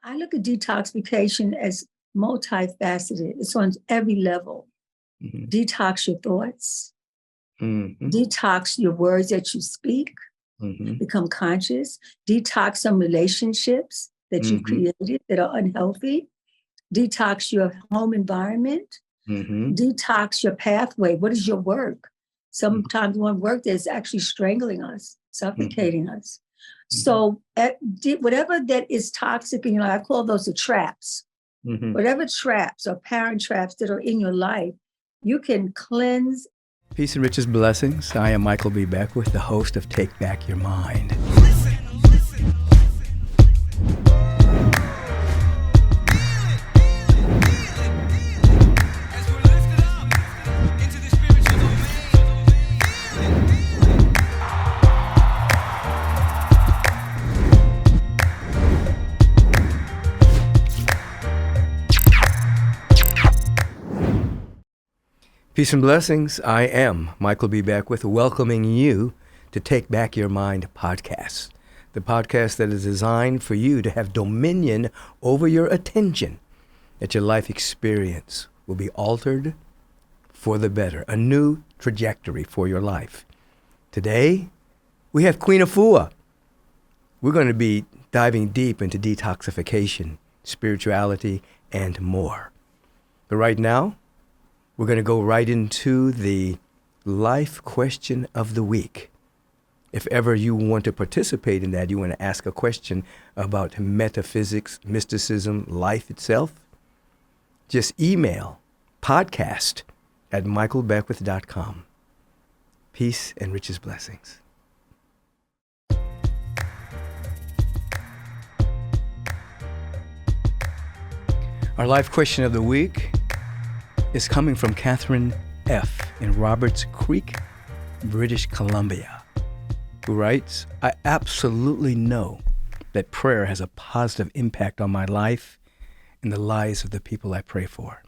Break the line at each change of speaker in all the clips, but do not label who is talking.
I look at detoxification as multifaceted. It's on every level.
Mm-hmm.
Detox your thoughts,
Mm-hmm.
detox your words that you speak,
Mm-hmm.
become conscious, detox some relationships that you've created that are unhealthy, detox your home environment, detox your pathway. What is your work? Sometimes one work that's actually strangling us, suffocating us. So whatever that is toxic in your life, I call those the traps. Whatever traps or parent traps that are in your life, you can cleanse.
Peace and riches blessings. I am Michael B. Beckwith, the host of Take Back Your Mind. Peace and blessings. I am Michael B. Beckwith, welcoming you to Take Back Your Mind podcast, the podcast that is designed for you to have dominion over your attention, that your life experience will be altered for the better, a new trajectory for your life. Today, we have Queen Afua. We're going to be diving deep into detoxification, spirituality, and more. But right now, we're going to go right into the life question of the week. If ever you want to participate in that, you want to ask a question about metaphysics, mysticism, life itself, just email podcast@michaelbeckwith.com. Peace and riches blessings. Our life question of the week is coming from Catherine F. in Roberts Creek, British Columbia, who writes, I absolutely know that prayer has a positive impact on my life and the lives of the people I pray for.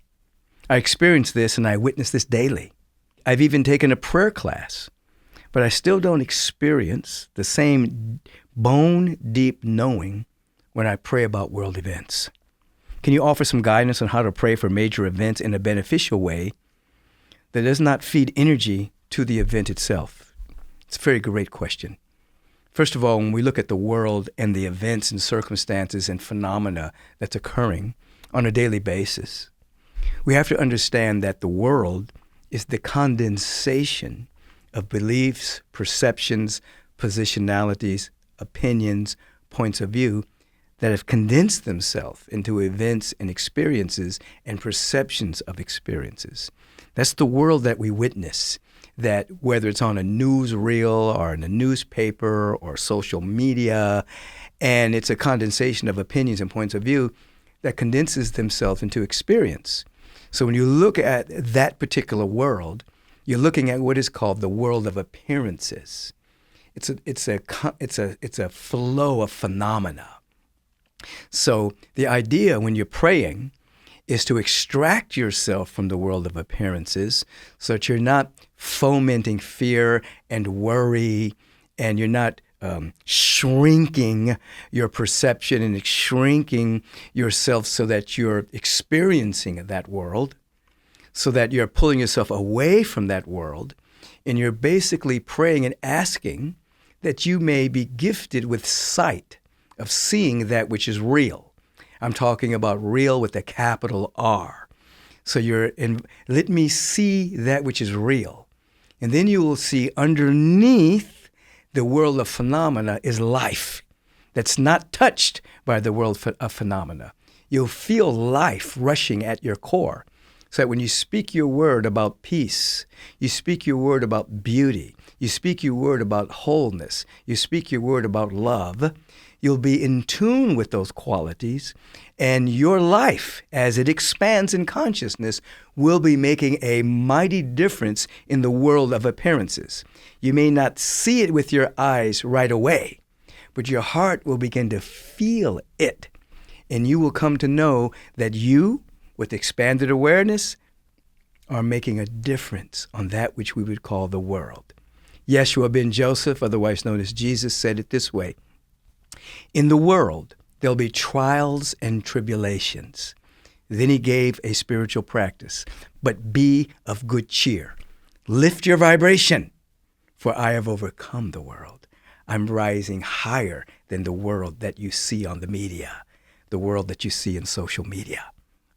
I experience this and I witness this daily. I've even taken a prayer class, but I still don't experience the same bone-deep knowing when I pray about world events. Can you offer some guidance on how to pray for major events in a beneficial way that does not feed energy to the event itself? It's a very great question. First of all, when we look at the world and the events and circumstances and phenomena that's occurring on a daily basis, we have to understand that the world is the condensation of beliefs, perceptions, positionalities, opinions, points of view that have condensed themselves into events and experiences and perceptions of experiences. That's the world that we witness, that whether it's on a newsreel or in a newspaper or social media, and it's a condensation of opinions and points of view that condenses themselves into experience. So when you look at that particular world, you're looking at what is called the world of appearances. It's a flow of phenomena. So the idea when you're praying is to extract yourself from the world of appearances so that you're not fomenting fear and worry, and you're not shrinking your perception and shrinking yourself so that you're experiencing that world, so that you're pulling yourself away from that world, and you're basically praying and asking that you may be gifted with sight of seeing that which is real. I'm talking about real with a capital R. So let me see that which is real. And then you will see underneath the world of phenomena is life that's not touched by the world of phenomena. You'll feel life rushing at your core. So that when you speak your word about peace, you speak your word about beauty, you speak your word about wholeness, you speak your word about love, you'll be in tune with those qualities, and your life, as it expands in consciousness, will be making a mighty difference in the world of appearances. You may not see it with your eyes right away, but your heart will begin to feel it, and you will come to know that you, with expanded awareness, are making a difference on that which we would call the world. Yeshua ben Joseph, otherwise known as Jesus, said it this way: in the world, There'll be trials and tribulations. Then he gave a spiritual practice. But be of good cheer. Lift your vibration, for I have overcome the world. I'm rising higher than the world that you see on the media, the world that you see in social media.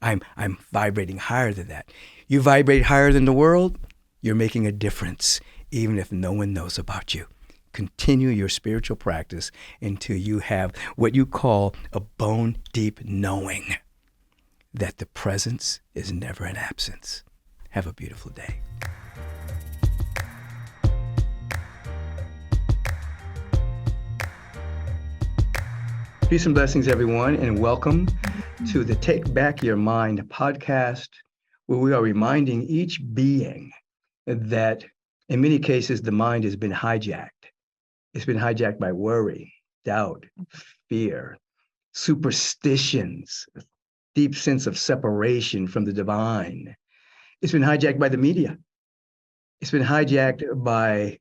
I'm vibrating higher than that. You vibrate higher than the world, you're making a difference, even if no one knows about you. Continue your spiritual practice until you have what you call a bone-deep knowing that the presence is never an absence. Have a beautiful day. Peace and blessings, everyone, and welcome to the Take Back Your Mind podcast, where we are reminding each being that in many cases, the mind has been hijacked. It's been hijacked by worry, doubt, fear, superstitions, a deep sense of separation from the divine. It's been hijacked by the media. It's been hijacked by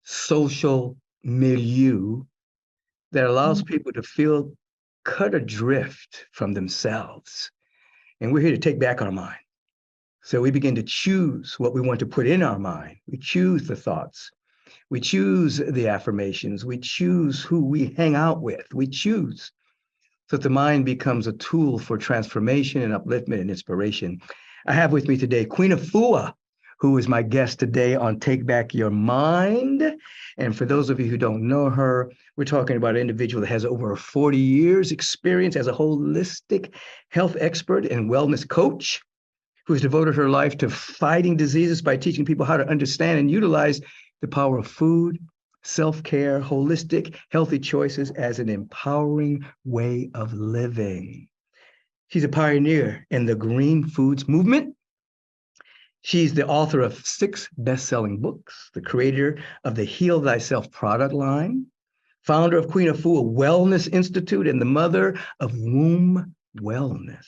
social milieu that allows people to feel cut adrift from themselves. And we're here to take back our mind. So we begin to choose what we want to put in our mind. We choose the thoughts. We choose the affirmations. We choose who we hang out with. We choose so that the mind becomes a tool for transformation and upliftment and inspiration. I have with me today Queen Afua, who is my guest today on Take Back Your Mind. And for those of you who don't know her, we're talking about an individual that has over 40 years experience as a holistic health expert and wellness coach, who has devoted her life to fighting diseases by teaching people how to understand and utilize the power of food, self-care, holistic, healthy choices as an empowering way of living. She's a pioneer in the green foods movement. She's the author of 6 best-selling books, the creator of the Heal Thyself product line, founder of Queen Afua Wellness Institute, and the mother of Womb Wellness.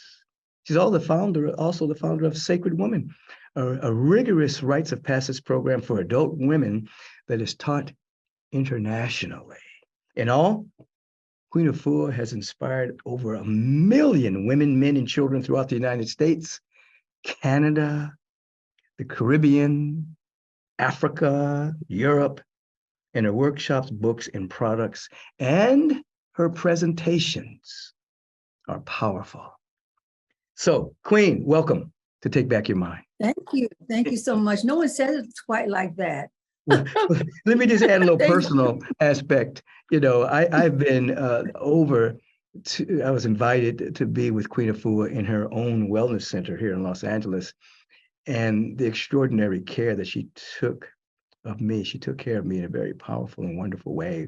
She's also the founder of Sacred Woman, a rigorous rites of passage program for adult women that is taught internationally. In all, Queen Afua has inspired over 1 million women, men, and children throughout the United States, Canada, the Caribbean, Africa, Europe, in her workshops, books, and products, and her presentations are powerful. So, Queen, welcome to Take Back Your Mind.
Thank you. Thank you so much. No one says it quite like that.
Well, let me just add a little personal aspect. You know, I've been I was invited to be with Queen Afua in her own wellness center here in Los Angeles. And the extraordinary care that she took of me, she took care of me in a very powerful and wonderful way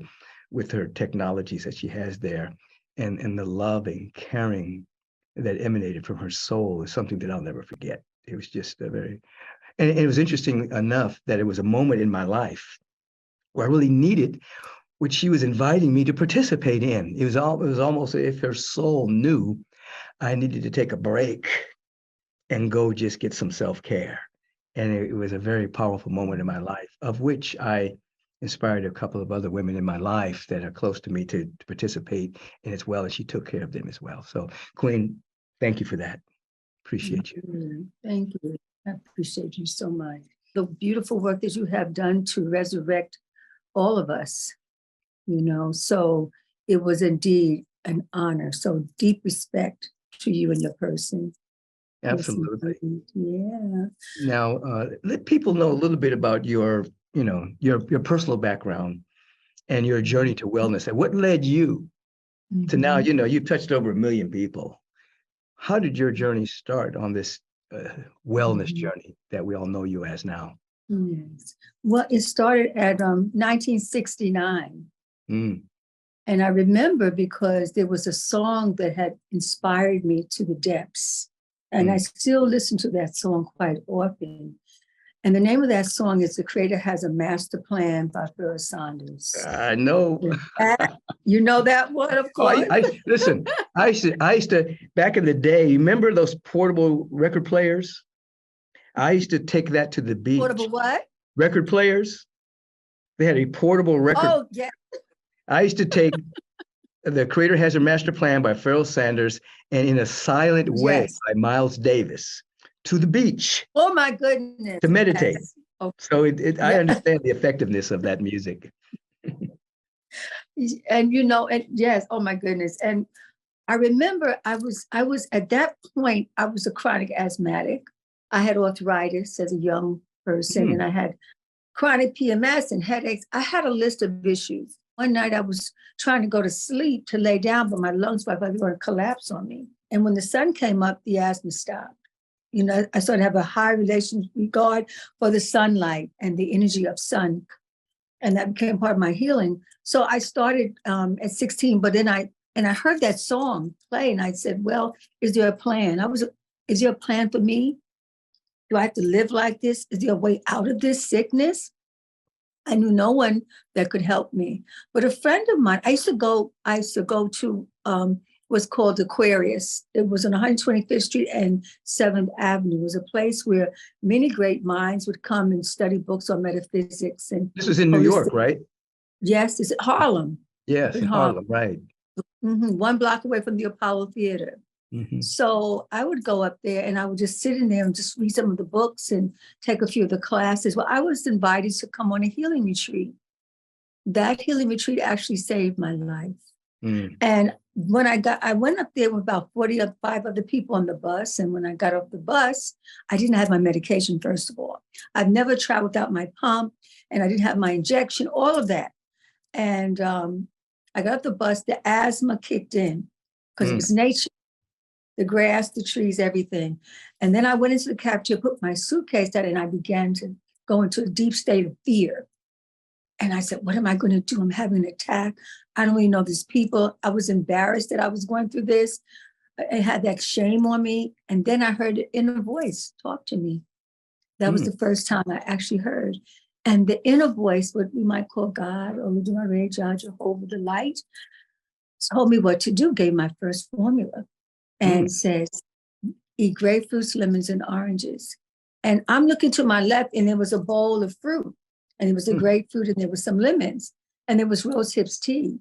with her technologies that she has there. And the loving, caring that emanated from her soul is something that I'll never forget. It was just and it was interesting enough that it was a moment in my life where I really needed what she was inviting me to participate in. It was almost as if her soul knew I needed to take a break and go just get some self-care. And it was a very powerful moment in my life, of which I inspired a couple of other women in my life that are close to me to participate in as well, and she took care of them as well. So, Queen, thank you for that. Appreciate you.
Thank you. I appreciate you so much. The beautiful work that you have done to resurrect all of us, you know, so it was indeed an honor. So deep respect to you and your person.
Absolutely.
Yeah.
Now, let people know a little bit about your personal background and your journey to wellness. And what led you to now, you've touched over 1 million people. How did your journey start on this wellness journey that we all know you as now?
Yes. Well, it started at 1969. And I remember because there was a song that had inspired me to the depths. And I still listen to that song quite often. And the name of that song is The Creator Has a Master Plan by Phil Saunders.
I know.
You know that one, of course.
Listen, I used to, back in the day, you remember those portable record players? I used to take that to the beach.
Portable what?
Record players. They had a portable record.
Oh, yeah.
I used to take The Creator Has a Master Plan by Pharoah Sanders, and In a Silent Way by Miles Davis. To the beach.
Oh my goodness.
To meditate.
Yes. Okay.
So I understand the effectiveness of that music.
And and yes, oh my goodness. And I remember I was at that point, I was a chronic asthmatic. I had arthritis as a young person, and I had chronic PMS and headaches. I had a list of issues. One night I was trying to go to sleep to lay down, but my lungs were going to collapse on me. And when the sun came up, the asthma stopped. I started to have a high regard for the sunlight and the energy of sun. And that became part of my healing. So I started at 16, but then I heard that song play, and I said, well, is there a plan? Is there a plan for me? Do I have to live like this? Is there a way out of this sickness? I knew no one that could help me. But a friend of mine, I used to go to what's called Aquarius. It was on 125th Street and 7th Avenue. It was a place where many great minds would come and study books on metaphysics. And
this was in New York, right?
Yes, it's Harlem.
Yes, in Harlem, right.
Mm-hmm. 1 block away from the Apollo Theater. Mm-hmm. So I would go up there and I would just sit in there and just read some of the books and take a few of the classes. Well, I was invited to come on a healing retreat. That healing retreat actually saved my life. Mm. And when I went up there with about 45 other people on the bus. And when I got off the bus, I didn't have my medication, first of all. I've never traveled without my pump, and I didn't have my injection, all of that. And I got off the bus, the asthma kicked in because it was nature, the grass, the trees, everything. And then I went into the cafeteria, put my suitcase down, and I began to go into a deep state of fear. And I said, what am I going to do? I'm having an attack. I don't really know these people. I was embarrassed that I was going through this. I had that shame on me. And then I heard an inner voice talk to me. That was the first time I actually heard. And the inner voice, what we might call God or Jehovah, the light, told me what to do, gave my first formula, and says, eat grapefruits, lemons, and oranges. And I'm looking to my left, and there was a bowl of fruit. And it was a grapefruit, and there was some lemons, and there was rose hips tea.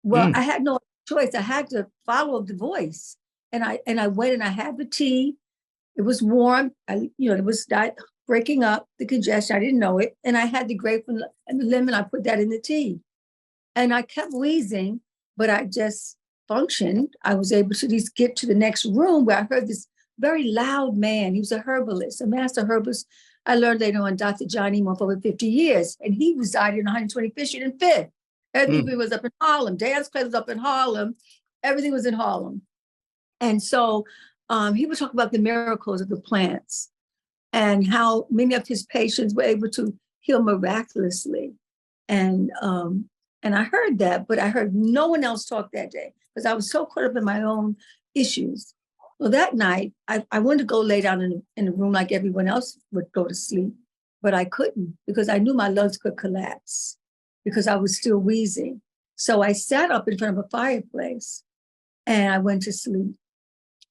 Well, I had no choice. I had to follow the voice. And I went and I had the tea. It was warm. It was breaking up the congestion. I didn't know it. And I had the grapefruit and the lemon. I put that in the tea. And I kept wheezing, but I just functioned. I was able to just get to the next room where I heard this very loud man. He was a herbalist, a master herbalist. I learned later on Dr. Johnny Moore for over 50 years, and he resided in 125th Street and 5th. Everything was up in Harlem. Dance clubs was up in Harlem. Everything was in Harlem. And so he would talk about the miracles of the plants and how many of his patients were able to heal miraculously. And I heard that, but I heard no one else talk that day because I was so caught up in my own issues. Well, that night, I wanted to go lay down in a room like everyone else would go to sleep, but I couldn't because I knew my lungs could collapse because I was still wheezing. So I sat up in front of a fireplace and I went to sleep.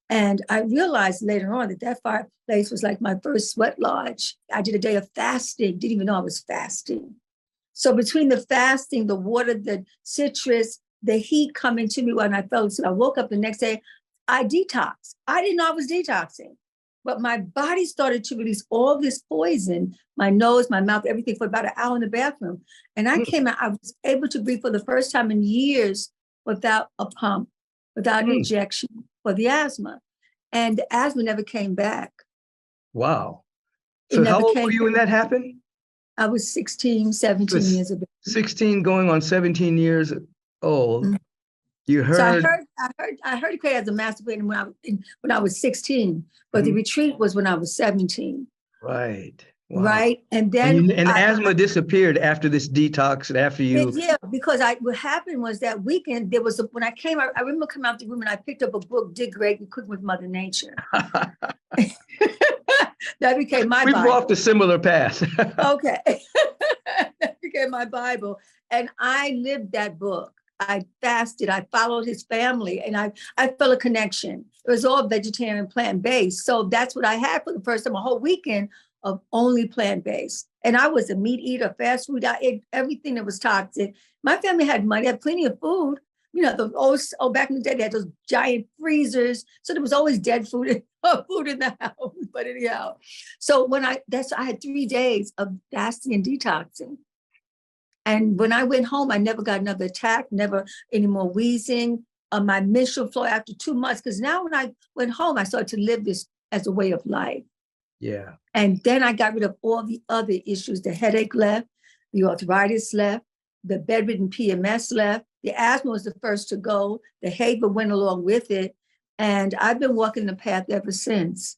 And I realized later on that fireplace was like my first sweat lodge. I did a day of fasting, didn't even know I was fasting. So between the fasting, the water, the citrus, the heat coming to me when I fell asleep, I woke up the next day, I detoxed. I didn't know I was detoxing, but my body started to release all this poison, my nose, my mouth, everything for about an hour in the bathroom. And I came out, I was able to breathe for the first time in years without a pump, without an injection for the asthma. And the asthma never came back.
Wow. So how old were you when that happened?
I was 16, 17 years old.
16 going on 17 years old. Mm-hmm. You heard.
So I heard Craig as a master plan when I was 16, but the retreat was when I was 17.
Right. Wow.
Right. And then
asthma disappeared after this detox and after you.
Yeah, because what happened was that weekend when I came, I remember coming out the room and I picked up a book, Dig Great and Cook with Mother Nature. That became my Bible.
We've walked a similar path.
Okay. That became my Bible. And I lived that book. I fasted, I followed his family, and I felt a connection. It was all vegetarian, plant-based. So that's what I had for the first time, a whole weekend of only plant-based. And I was a meat eater, fast food, I ate everything that was toxic. My family had money, had plenty of food, back in the day, they had those giant freezers. So there was always dead food in the house. But anyhow, so I had 3 days of fasting and detoxing. And when I went home, I never got another attack, never any more wheezing. My menstrual flow after 2 months, because now when I went home, I started to live this as a way of life.
Yeah.
And then I got rid of all the other issues. The headache left, the arthritis left, the bedridden PMS left. The asthma was the first to go. The HAVA went along with it. And I've been walking the path ever since.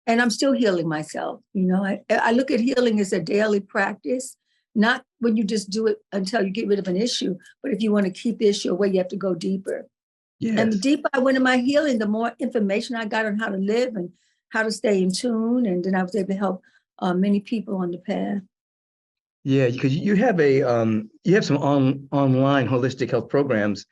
And I'm still healing myself. I look at healing as a daily practice, not when you just do it until you get rid of an issue, but if you want to keep the issue away, you have to go deeper. Yes. And the deeper I went in my healing, the more information I got on how to live and how to stay in tune. And then I was able to help many people on the path.
Yeah, because you have some online holistic health programs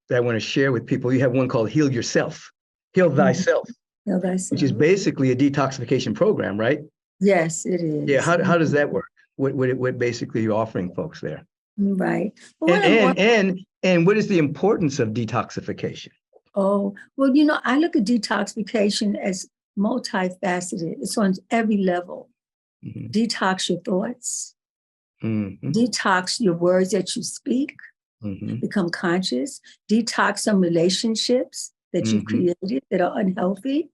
that I want to share with people. You have one called Heal Thyself,
Heal Thyself,
which is basically a detoxification program, right?
Yes, it is.
Yeah. How does that work? What basically you're offering folks there?
Right.
And what is the importance of detoxification?
Oh, well, I look at detoxification as multifaceted. It's on every level. Mm-hmm. Detox your thoughts. Mm-hmm. Detox your words that you speak. Mm-hmm. Become conscious. Detox some relationships that you've created that are unhealthy.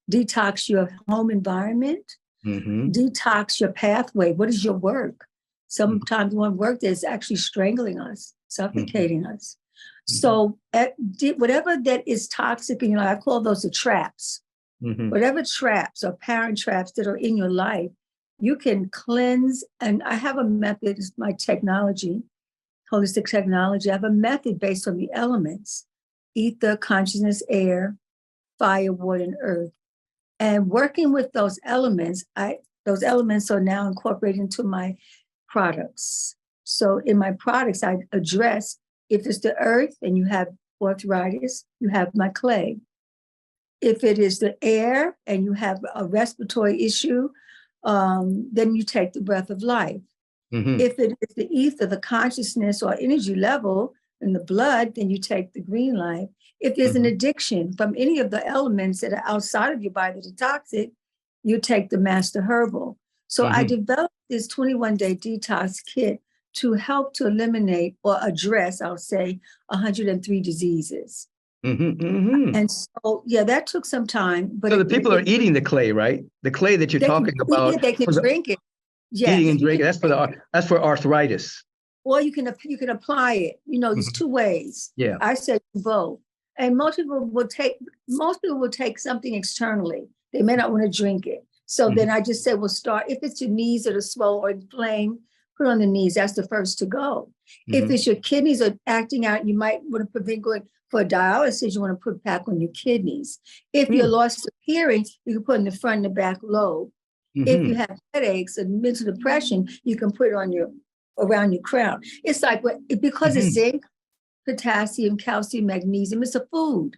Detox your home environment. Mm-hmm. Detox your pathway. What is your work? Sometimes one work that's actually strangling us, suffocating us. So whatever that is toxic, I call those the traps. Whatever traps or parent traps that are in your life, you can cleanse. And I have a method, it's my technology, holistic technology. I have a method based on the elements: ether, consciousness, air, fire, water, and earth. And working with those elements are now incorporated into my products. So in my products, I address, if it's the earth and you have arthritis, you have my clay. If it is the air and you have a respiratory issue, then you take the breath of life. Mm-hmm. If it is the ether, the consciousness or energy level in the blood, then you take the green life. If there's an addiction from any of the elements that are outside of your body that are toxic, you take the master herbal. So I developed this 21-day detox kit to help to eliminate or address, I'll say, 103 diseases. And so, that took some time. But
so the people are eating the clay, right? The clay that you're talking about.
They can drink it.
Yes. Eating and drinking. That's for arthritis.
Or you can apply it. There's 2 ways.
Yeah.
I said both. And most people will take something externally. They may not want to drink it. So then I just said, start, if it's your knees that are swollen or inflamed, put on the knees. That's the first to go. If it's your kidneys are acting out, you might want to prevent going for dialysis. You want to put back on your kidneys. If you're lost of hearing, you can put in the front and the back lobe. If you have headaches and mental depression, you can put it around your crown. It's like, because it's zinc, potassium, calcium, magnesium, it's a food.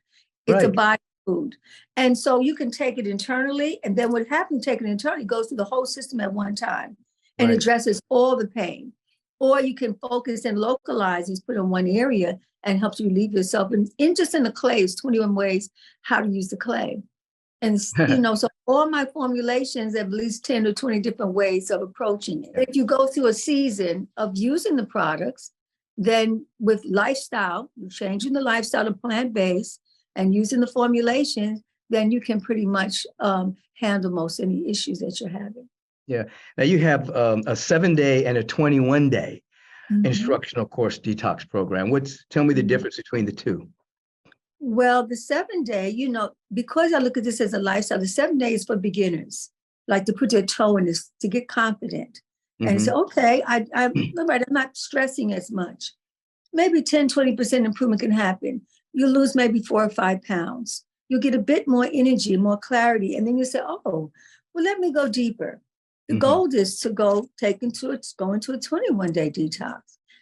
It's a body food. And so you can take it internally. And then what happens, taking it internally, goes through the whole system at one time and addresses all the pain. Or you can focus and localize these, put in one area and helps you relieve yourself. And just in the clay, it's 21 ways how to use the clay. And, so all my formulations have at least 10 or 20 different ways of approaching it. If you go through a season of using the products, then with lifestyle, you're changing the lifestyle to plant-based and using the formulations, then you can pretty much handle most any issues that you're having.
Yeah. Now you have a 7-day and a 21-day instructional course detox program. Tell me the difference between the two.
Well, the 7-day, because I look at this as a lifestyle, the 7 days for beginners, like to put your toe in this, to get confident and say, okay, I'm right, I'm not stressing as much. Maybe 10, 20% improvement can happen. You lose maybe 4 or 5 pounds. You'll get a bit more energy, more clarity. And then you say, oh, well, let me go deeper. The goal is to go into a 21-day detox.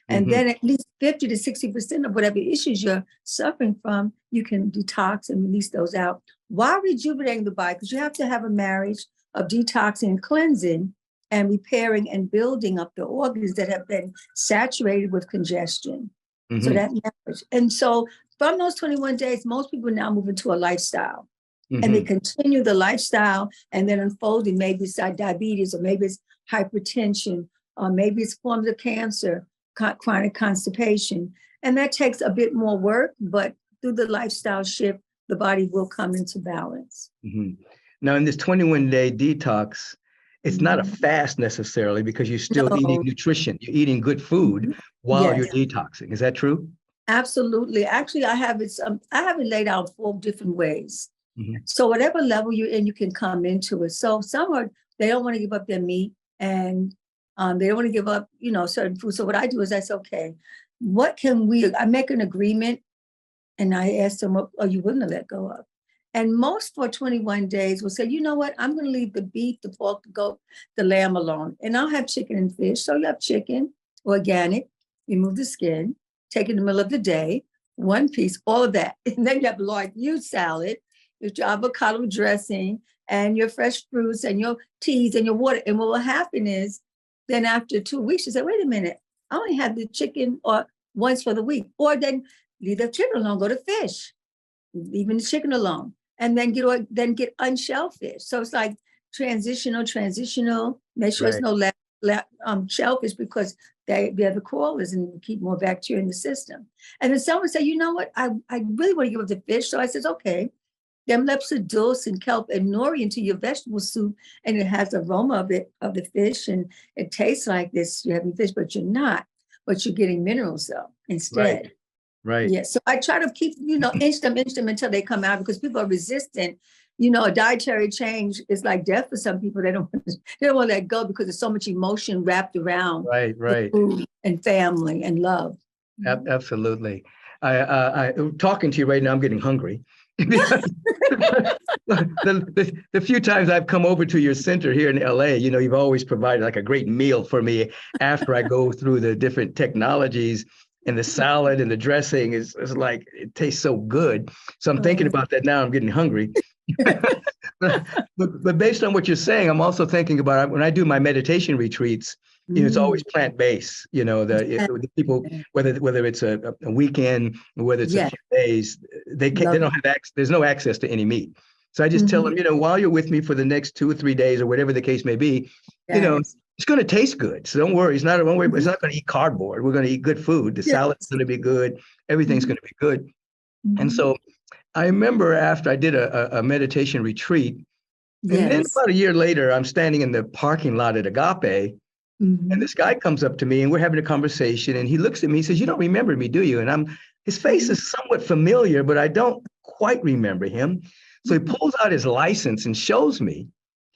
And then at least 50 to 60% of whatever issues you're suffering from, you can detox and release those out while rejuvenating the body, because you have to have a marriage of detoxing and cleansing and repairing and building up the organs that have been saturated with congestion. So that matters. And so from those 21 days, most people now move into a lifestyle. And they continue the lifestyle and then unfolding. Maybe it's diabetes, or maybe it's hypertension, or maybe it's forms of cancer, chronic constipation. And that takes a bit more work, but through the lifestyle shift, the body will come into balance.
Now, in this 21-day detox, it's not a fast necessarily, because you're still eating nutrition. You're eating good food while you're detoxing. Is that true?
Absolutely. Actually, I have it laid out 4 different ways. So whatever level you're in, you can come into it. So some they don't want to give up their meat, and they don't want to give up, certain food. So what I do is I say, okay, I make an agreement, and I ask them, what are you willing to let go of? And most for 21 days will say, you know what, I'm going to leave the beef, the pork, the goat, the lamb alone. And I'll have chicken and fish. So you have chicken, organic, remove the skin, take it in the middle of the day, 1 piece, all of that. And then you have huge salad, your avocado dressing, and your fresh fruits, and your teas, and your water. And what will happen is, then after 2 weeks, you say, wait a minute, I only had the chicken or once for the week. Or then leave the chicken alone, go to fish, leaving the chicken alone, and then get unshellfish. So it's like transitional. Make sure there's no shellfish, because they're the crawlers and keep more bacteria in the system. And then someone say, you know what, I really want to give up the fish. So I says, okay, then let's put dulse and kelp and nori into your vegetable soup, and it has the aroma of the fish, and it tastes like this. You're having fish, but you're not. But you're getting minerals though instead.
Right.
Yeah. So I try to keep, inch them until they come out, because people are resistant. A dietary change is like death for some people. They don't want to let go, because there's so much emotion wrapped around food and family and love.
Absolutely. I talking to you right now, I'm getting hungry. the few times I've come over to your center here in LA, you've always provided like a great meal for me after I go through the different technologies, and the salad and the dressing is like, it tastes so good. So I'm thinking about that now. I'm getting hungry. but based on what you're saying, I'm also thinking about when I do my meditation retreats, it's always plant-based. The people, whether it's a weekend or whether it's a few days, they don't have access. There's no access to any meat. So I just tell them, while you're with me for the next 2 or 3 days, or whatever the case may be, it's going to taste good. So don't worry. It's not going to eat cardboard. We're going to eat good food. The salad's going to be good. Everything's going to be good. And so I remember after I did a meditation retreat, and then about a year later, I'm standing in the parking lot at Agape, and this guy comes up to me, and we're having a conversation, and he looks at me, he says, you don't remember me, do you? And his face is somewhat familiar, but I don't quite remember him. So he pulls out his license and shows me.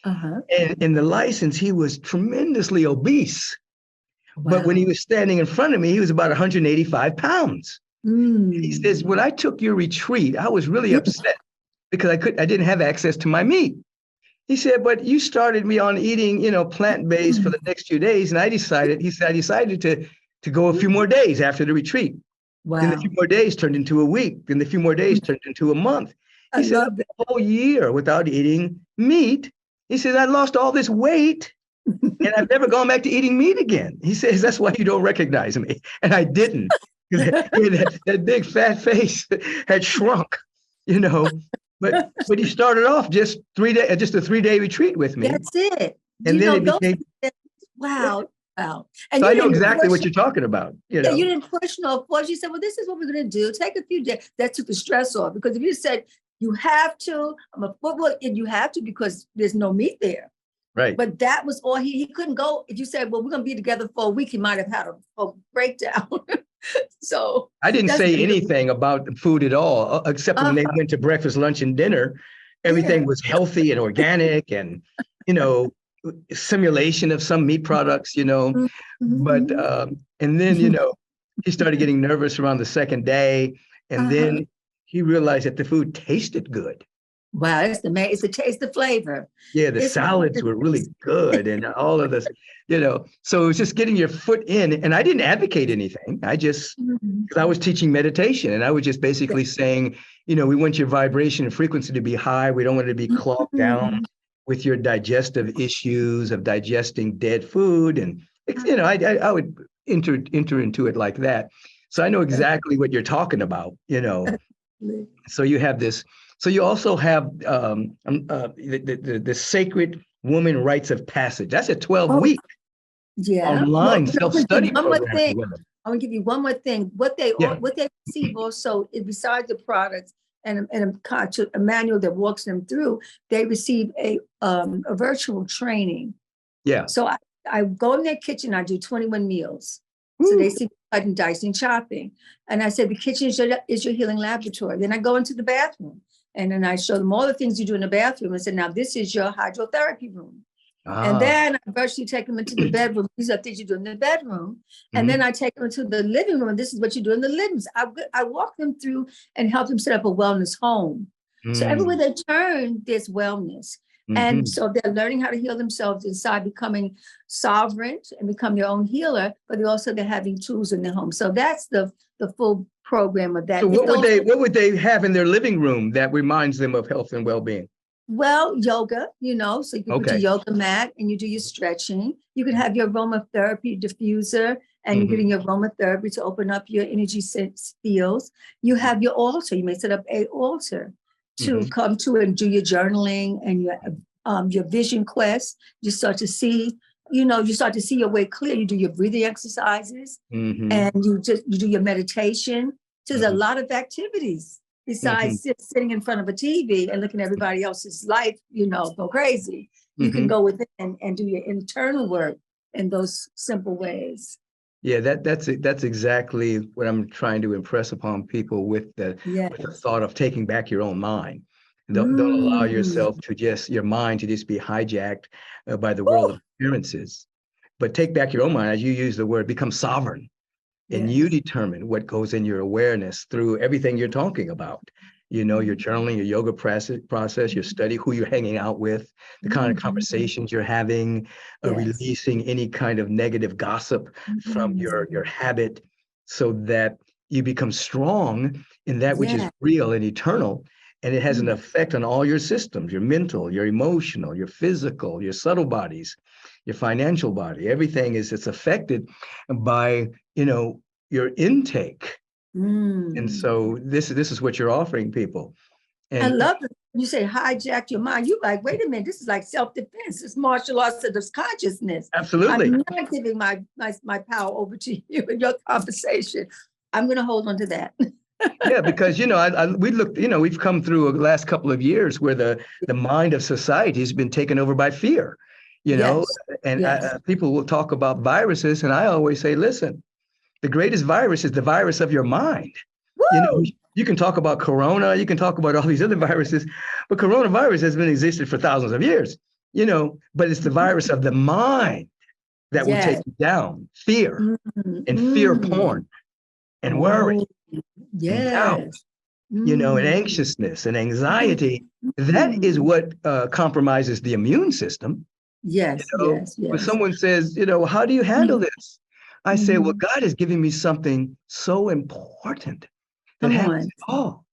And in the license, he was tremendously obese. But when he was standing in front of me, he was about 185 pounds. He says, when I took your retreat, I was really upset because I didn't have access to my meat. He said, but you started me on eating, plant-based for the next few days. And I decided to go a few more days after the retreat. Then a few more days turned into a week. Then a few more days turned into a month. He said, a whole year without eating meat. He says, I lost all this weight and I've never gone back to eating meat again. He says, that's why you don't recognize me. And I didn't. That big fat face had shrunk, But he started off just a 3-day retreat with me.
That's it.
And then it became
wow.
And so I know exactly what you're talking about.
You didn't push no force. You said, well, this is what we're going to do. Take a few days. That took the stress off. Because if you said you have to, and you have to because there's no meat there.
Right.
But that was all he couldn't go. If you said, well, we're going to be together for a week, he might have had a breakdown. So
I didn't say anything about the food at all, except when they went to breakfast, lunch, and dinner. Everything was healthy and organic and, simulation of some meat products, But, and then, he started getting nervous around the second day. And then he realized that the food tasted good.
Wow, it's the taste, the flavor.
Yeah, the salads were really good and all of this, So it was just getting your foot in. And I didn't advocate anything. I just, because I was teaching meditation and I was just basically saying, we want your vibration and frequency to be high. We don't want it to be clogged down with your digestive issues of digesting dead food. And, I would enter into it like that. So I know exactly what you're talking about, So you have this. So you also have the Sacred Woman Rites of Passage. That's a 12-week
Yeah.
online self-study
One more
program for
thing.
women.
I want to give you one more thing. What they receive also, besides the products and a manual that walks them through, they receive a virtual training.
Yeah.
So I go in their kitchen. I do 21 meals.
Woo.
So they see cutting, dicing, chopping, and I said the kitchen is your healing laboratory. Then I go into the bathroom, and then I show them all the things you do in the bathroom, and said, now this is your hydrotherapy room. And then I virtually take them into the bedroom. These are things you do in the bedroom. And then I take them into the living room. And this is what you do in the living room. I walk them through and help them set up a wellness home. So everywhere they turn, there's wellness. And so they're learning how to heal themselves inside, becoming sovereign and become their own healer, but they're having tools in their home. So that's the full program of that.
So what would they have in their living room that reminds them of health and well-being?
Well, yoga, so you can put your yoga mat and you do your stretching. You could have your aromatherapy diffuser and you're getting your aromatherapy to open up your energy fields. You have your altar. You may set up an altar to come to and do your journaling and your vision quest. You start to see, your way clear. You do your breathing exercises and you do your meditation. So there's a lot of activities. Besides sitting in front of a TV and looking at everybody else's life, go crazy. You can go within and do your internal work in those simple ways.
Yeah, that's exactly what I'm trying to impress upon people with the thought of taking back your own mind. Don't allow yourself your mind to just be hijacked by the world of appearances, but take back your own mind, as you use the word, become sovereign. And you determine what goes in your awareness through everything you're talking about. Your journaling, your yoga process, your study, who you're hanging out with, the kind of conversations you're having, releasing any kind of negative gossip from your habit, so that you become strong in that which is real and eternal. And it has an effect on all your systems, your mental, your emotional, your physical, your subtle bodies, your financial body. Everything it's affected by your intake. And so this is what you're offering people. And
I love it. You say hijack your mind. You like, wait a minute, this is like self-defense. It's martial arts of this consciousness.
Absolutely.
I'm not giving my power over to you in your conversation. I'm going to hold on to that.
Yeah, because we've come through the last couple of years where the mind of society has been taken over by fear. People will talk about viruses, and I always say, listen, the greatest virus is the virus of your mind.
Woo!
You can talk about corona, you can talk about all these other viruses, but coronavirus has been existed for thousands of years, but it's the virus of the mind that will take you down. Fear and fear porn and worry and doubt, and anxiousness and anxiety. That is what compromises the immune system.
Yes.
When someone says, how do you handle this? I say, well, God is giving me something so important that happens at all.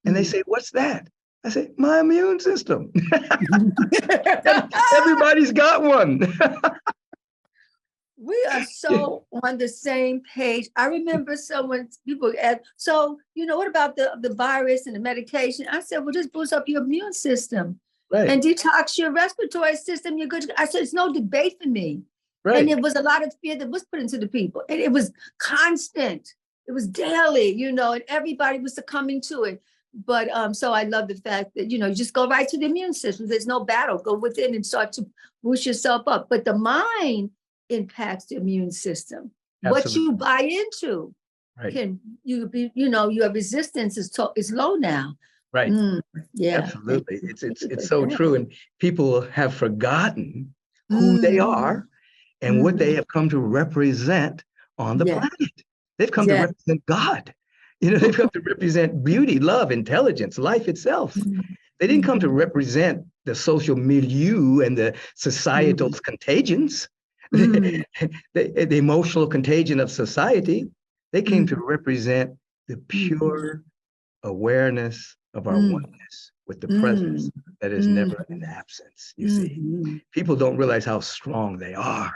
And they say, what's that? I say, my immune system. Everybody's got one.
We are so on the same page. I remember people asked, so, what about the virus and the medication? I said, well, just boost up your immune system and detox your respiratory system. You're good. I said, it's no debate for me. Right. And it was a lot of fear that was put into the people. And it was constant. It was daily, and everybody was succumbing to it. But so I love the fact that, you just go right to the immune system. There's no battle. Go within and start to boost yourself up. But the mind impacts the immune system. Absolutely. What you buy into can your resistance is low now.
Right. Yeah. Absolutely. It's so true. And people have forgotten who they are and what they have come to represent on the planet. They've come to represent God. They've come to represent beauty, love, intelligence, life itself. They didn't come to represent the social milieu and the societal contagions, the emotional contagion of society. They came to represent the pure awareness of our oneness with the presence that is never an absence. You see, people don't realize how strong they are,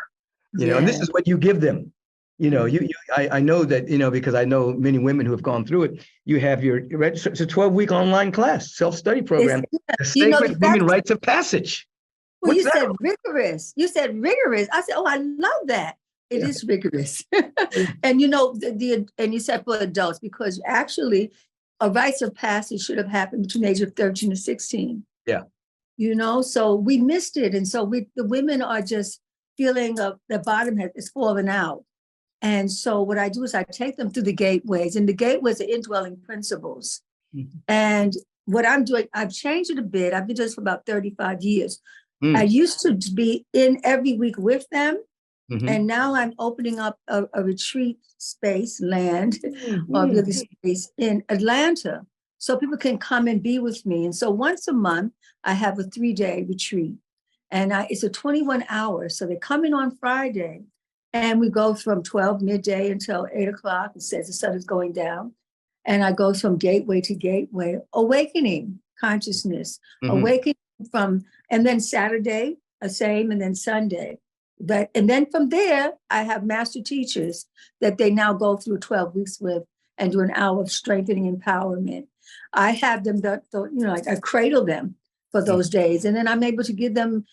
and this is what you give them. I know that, because I know many women who have gone through it. You have it's a 12-week online class, self-study program, the Sacred Women Rites of Passage.
Well, you said rigorous. You said rigorous. I said, oh, I love that. It is rigorous. And and you said for adults, because actually a rites of passage should have happened between the age of 13 and 16.
Yeah.
So we missed it. And so the women are just feeling the bottom is falling out. And so what I do is I take them through the gateways, and the gateways are indwelling principles. Mm-hmm. And what I'm doing, I've changed it a bit. I've been doing this for about 35 years. I used to be in every week with them. Mm-hmm. And now I'm opening up a retreat space, land, or really space in Atlanta. So people can come and be with me. And so once a month, I have a 3-day retreat. And it's a 21 hours. So they come in on Friday, and we go from 12 midday until 8 o'clock. It says the sun is going down. And I go from gateway to gateway, awakening consciousness, awakening and then Saturday, the same, and then Sunday. And then from there, I have master teachers that they now go through 12 weeks with and do an hour of strengthening empowerment. I have them, I cradle them for those days. And then I'm able to give them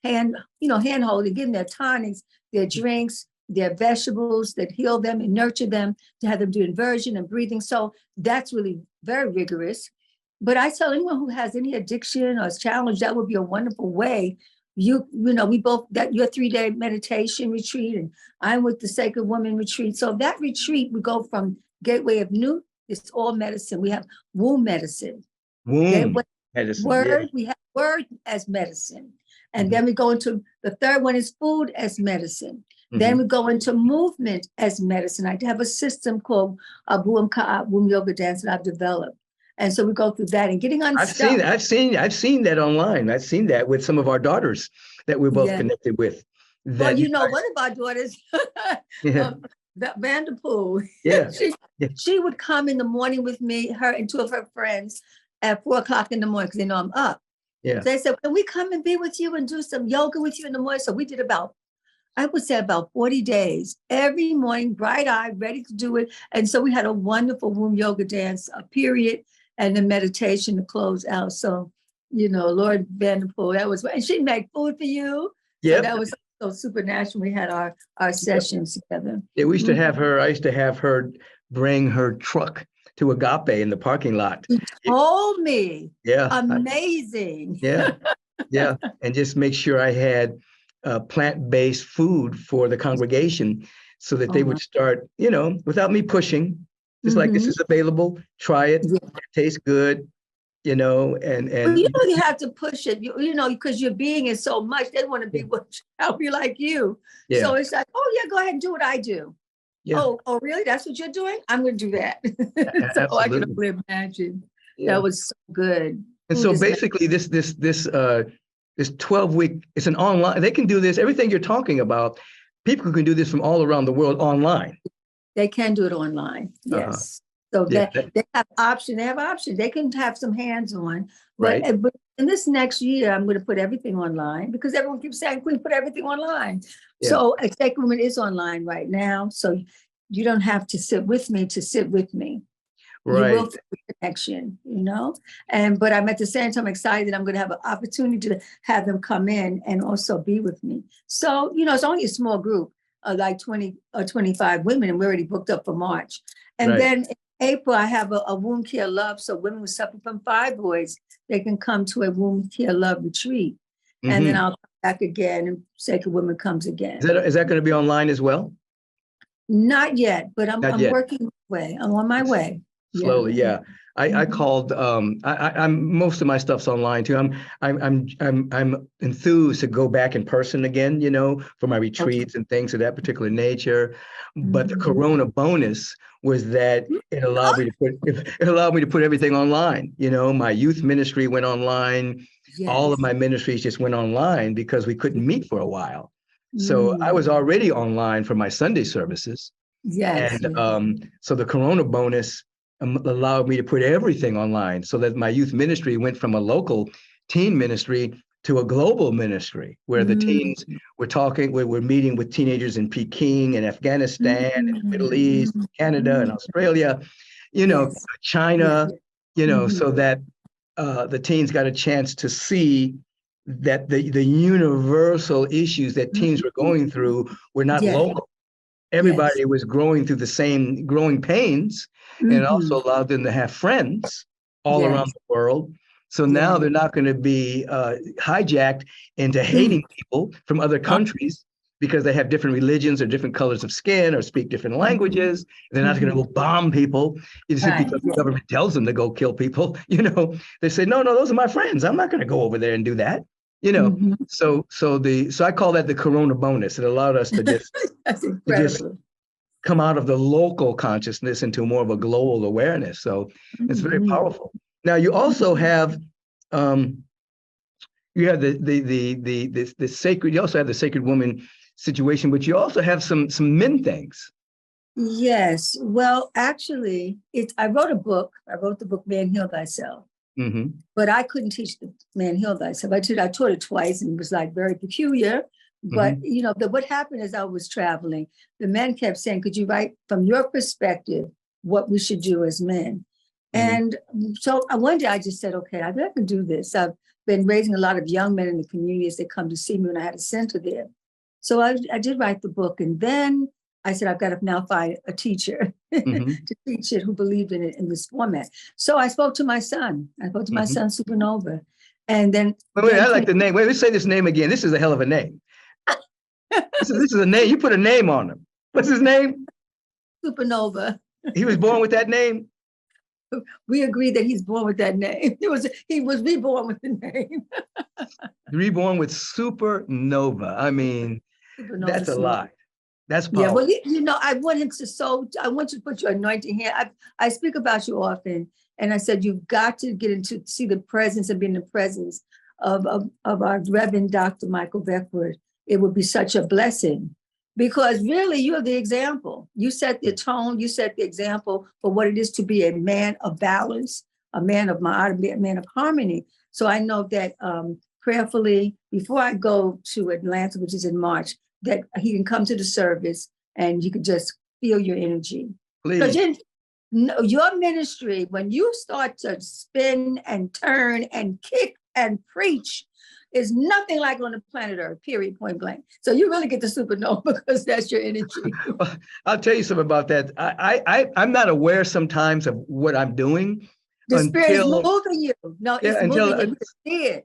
hand holding, give them their tonics, their drinks, their vegetables that heal them and nurture them, to have them do inversion and breathing. So that's really very rigorous. But I tell anyone who has any addiction or is challenged, that would be a wonderful way. We both, that your 3-day meditation retreat, and I'm with the Sacred Woman retreat. So that retreat, we go from Gateway of New, it's all medicine. We have womb medicine.
Medicine.
Word, we have word as medicine. And then we go into the third one is food as medicine. Then we go into movement as medicine. I have a system called Abu Ka'ab, womb yoga dance that I've developed. And so we go through that and getting unstuck.
I've seen that online. I've seen that with some of our daughters that we're both connected with.
Well, one of our daughters, Vanderpool, she would come in the morning with me, her and 2 of her friends at 4 o'clock in the morning, because they know I'm up.
Yeah.
So they said, can we come and be with you and do some yoga with you in the morning? So we did about 40 days, every morning, bright-eyed, ready to do it. And so we had a wonderful womb yoga dance, a period, and then meditation to close out. So, Lord Vanderpool, and she made food for you. Yeah. So that was so supernatural. We had our sessions together.
Yeah, we used to have her, I used to have her bring her truck to Agape in the parking lot.
You told me.
Yeah.
Amazing.
Yeah. And just make sure I had plant-based food for the congregation, so that they would start, without me pushing, just like, this is available, try it, it tastes good, and
well, you don't really have to push it, because your being is so much, they want to be like you. Yeah. So it's like, oh yeah, go ahead and do what I do. Yeah. Oh, really? That's what you're doing? I'm going to do that. So I can only imagine. Yeah. That was so good.
And so basically this 12-week, it's an online, they can do this, everything you're talking about, people can do this from all around the world online.
They can do it online, yes. So they have options. They can have some hands-on. But in this next year, I'm going to put everything online, because everyone keeps saying, Queen, put everything online. Yeah. So Sacred Woman is online right now. So you don't have to sit with me to sit with me. Right. You will feel the connection, but I'm at the same time excited that I'm going to have an opportunity to have them come in and also be with me. So, it's only a small group, like 20 or 25 women, and we're already booked up for March. And then in April, I have a womb care love. So women who suffer from fibroids, they can come to a womb care love retreat. And then I'll come back again, and Sacred Woman comes again.
Is that going to be online as well?
Not yet, but I'm working my way. I'm on my way.
Slowly, yeah. I called. I'm most of my stuff's online too. I'm enthused to go back in person again, for my retreats and things of that particular nature. But the Corona bonus was that it allowed me to put everything online. My youth ministry went online. Yes. All of my ministries just went online because we couldn't meet for a while. So I was already online for my Sunday services.
Yes.
And so the Corona bonus allowed me to put everything online, so that my youth ministry went from a local teen ministry to a global ministry where the teens we're meeting with teenagers in Peking and Afghanistan and Middle East, Canada and Australia, China, so that the teens got a chance to see that the universal issues that teens were going through were not local. Everybody was growing through the same growing pains, and it also allowed them to have friends all around the world. So now they're not going to be hijacked into hating people from other countries because they have different religions or different colors of skin or speak different languages. They're not going to go bomb people because the government tells them to go kill people. They say, no, those are my friends. I'm not going to go over there and do that. So I call that the Corona bonus. It allowed us to just come out of the local consciousness into more of a global awareness. So it's very powerful. Now you also have the sacred. You also have the sacred woman situation, but you also have some men things.
Yes. Well, actually, I wrote a book. I wrote the book Man, Heal Thyself. But I couldn't teach the Man, Heal Thyself. I taught it twice, and it was like very peculiar. But what happened is I was traveling. The men kept saying, "Could you write from your perspective what we should do as men?" And so one day I just said, okay, I bet I can do this. I've been raising a lot of young men in the community as they come to see me when I had a center there. So I did write the book. And then I said, I've got to now find a teacher to teach it who believed in it in this format. So I spoke to my son. I spoke to my son, Supernova. And then—
Wait, I like the name. Wait, let's say this name again. This is a hell of a name. This is a name. You put a name on him. What's his name?
Supernova.
He was born with that name?
We agreed that he's born with that name. He was reborn with the name.
Reborn with Supernova. I mean, that's a lot. That's powerful.
Yeah, well, I want him to I want you to put your anointing hand. I speak about you often, and I said you've got to see the presence and be in the presence of our Reverend Dr. Michael Beckwith. It would be such a blessing. Because really, you're the example. You set the tone, you set the example for what it is to be a man of balance, a man of harmony. So I know that prayerfully, before I go to Atlanta, which is in March, that he can come to the service and you can just feel your energy.
Please.
Because your ministry, when you start to spin and turn and kick and preach, is nothing like on the planet Earth, period, point blank. So you really get the supernova because that's your energy.
Well, I'll tell you something about that. I'm not aware sometimes of what I'm doing.
The spirit is moving you. No, it's moving you.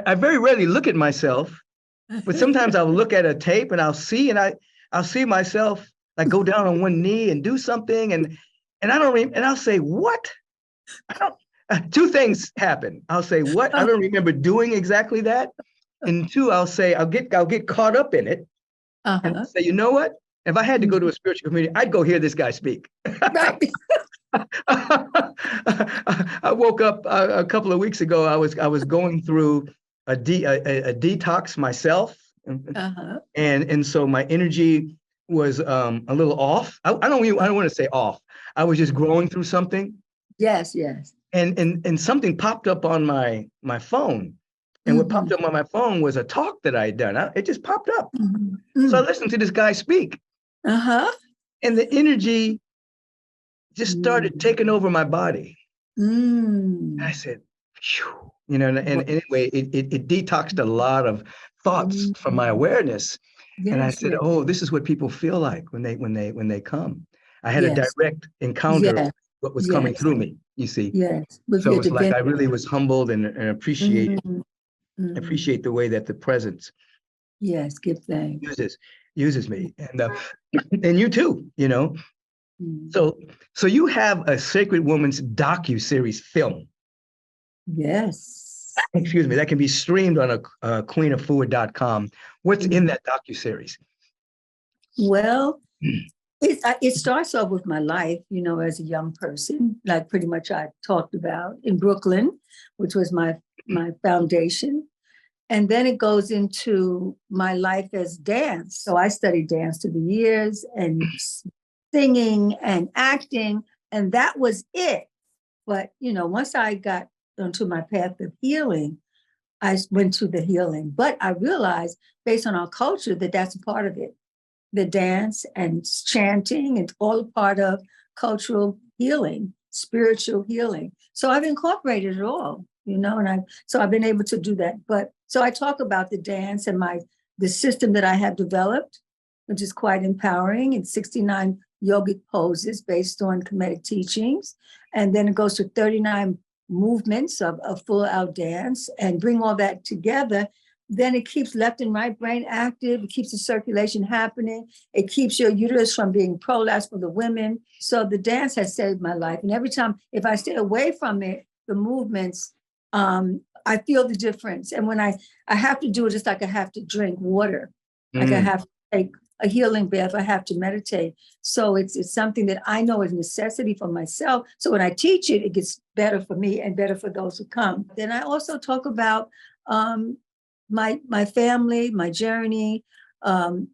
I very rarely look at myself, but sometimes I'll look at a tape and I'll see myself like go down on one knee and do something, and I'll say, what? Two things happen. I'll say, what? I don't remember doing exactly that. And two, I'll get caught up in it. And I'll say, you know what? If I had to go to a spiritual community, I'd go hear this guy speak. Right. I woke up a couple of weeks ago. I was going through a detox myself. And so my energy was a little off. I don't want to say off. I was just growing through something.
Yes.
And something popped up on my phone. And what popped up on my phone was a talk that I had done. It just popped up. So I listened to this guy speak. And the energy just started taking over my body. I said, phew. And anyway, it detoxed a lot of thoughts from my awareness. And I said, oh, this is what people feel like when they come. I had a direct encounter with what was coming through me, you see. So it's like I really was humbled and appreciate the way that the presence
give thanks.
uses me. And you too, So you have a Sacred Woman's docu-series film.
Yes.
Excuse me, that can be streamed on queenafua.com. What's in that docu-series?
Well, it starts off with my life, as a young person, like pretty much I talked about in Brooklyn, which was my foundation. And then it goes into my life as dance. So I studied dance through the years and singing and acting, and that was it. But, once I got onto my path of healing, I went to the healing. But I realized, based on our culture, that that's a part of it. The dance and chanting and all a part of cultural healing, spiritual healing. So I've incorporated it all, and I've been able to do that. But so I talk about the dance and the system that I have developed, which is quite empowering. It's 69 yogic poses based on Kemetic teachings. And then it goes to 39 movements of full out dance, and bring all that together. Then it keeps left and right brain active. It keeps the circulation happening. It keeps your uterus from being prolapsed for the women. So the dance has saved my life. And every time, if I stay away from it, the movements, I feel the difference. And when I have to do it, just like I have to drink water, like I have to take a healing bath, I have to meditate. So it's something that I know is a necessity for myself. So when I teach it, it gets better for me and better for those who come. Then I also talk about my family, my journey. And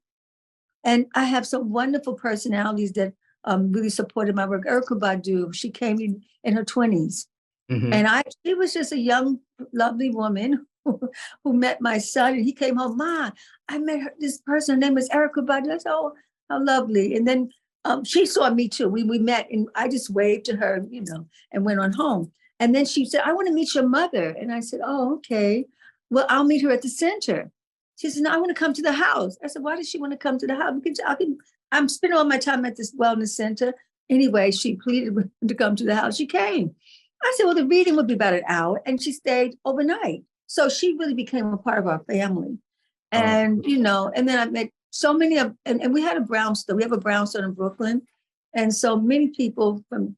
I have some wonderful personalities that really supported my work. Erykah Badu, she came in her 20s. And she was just a young, lovely woman who met my son, and he came home, Ma, I met this person, her name was Erykah Badu. I said, oh, how lovely. And then she saw me too. We met, and I just waved to her, and went on home. And then she said, I want to meet your mother. And I said, oh, okay. Well, I'll meet her at the center. She said, no, I want to come to the house. I said, why does she want to come to the house? Because I'm spending all my time at this wellness center. Anyway, she pleaded to come to the house. She came. I said, well, the reading would be about an hour. And she stayed overnight. So she really became a part of our family. And, and then I met so many and we had a brownstone. We have a brownstone in Brooklyn. And so many people from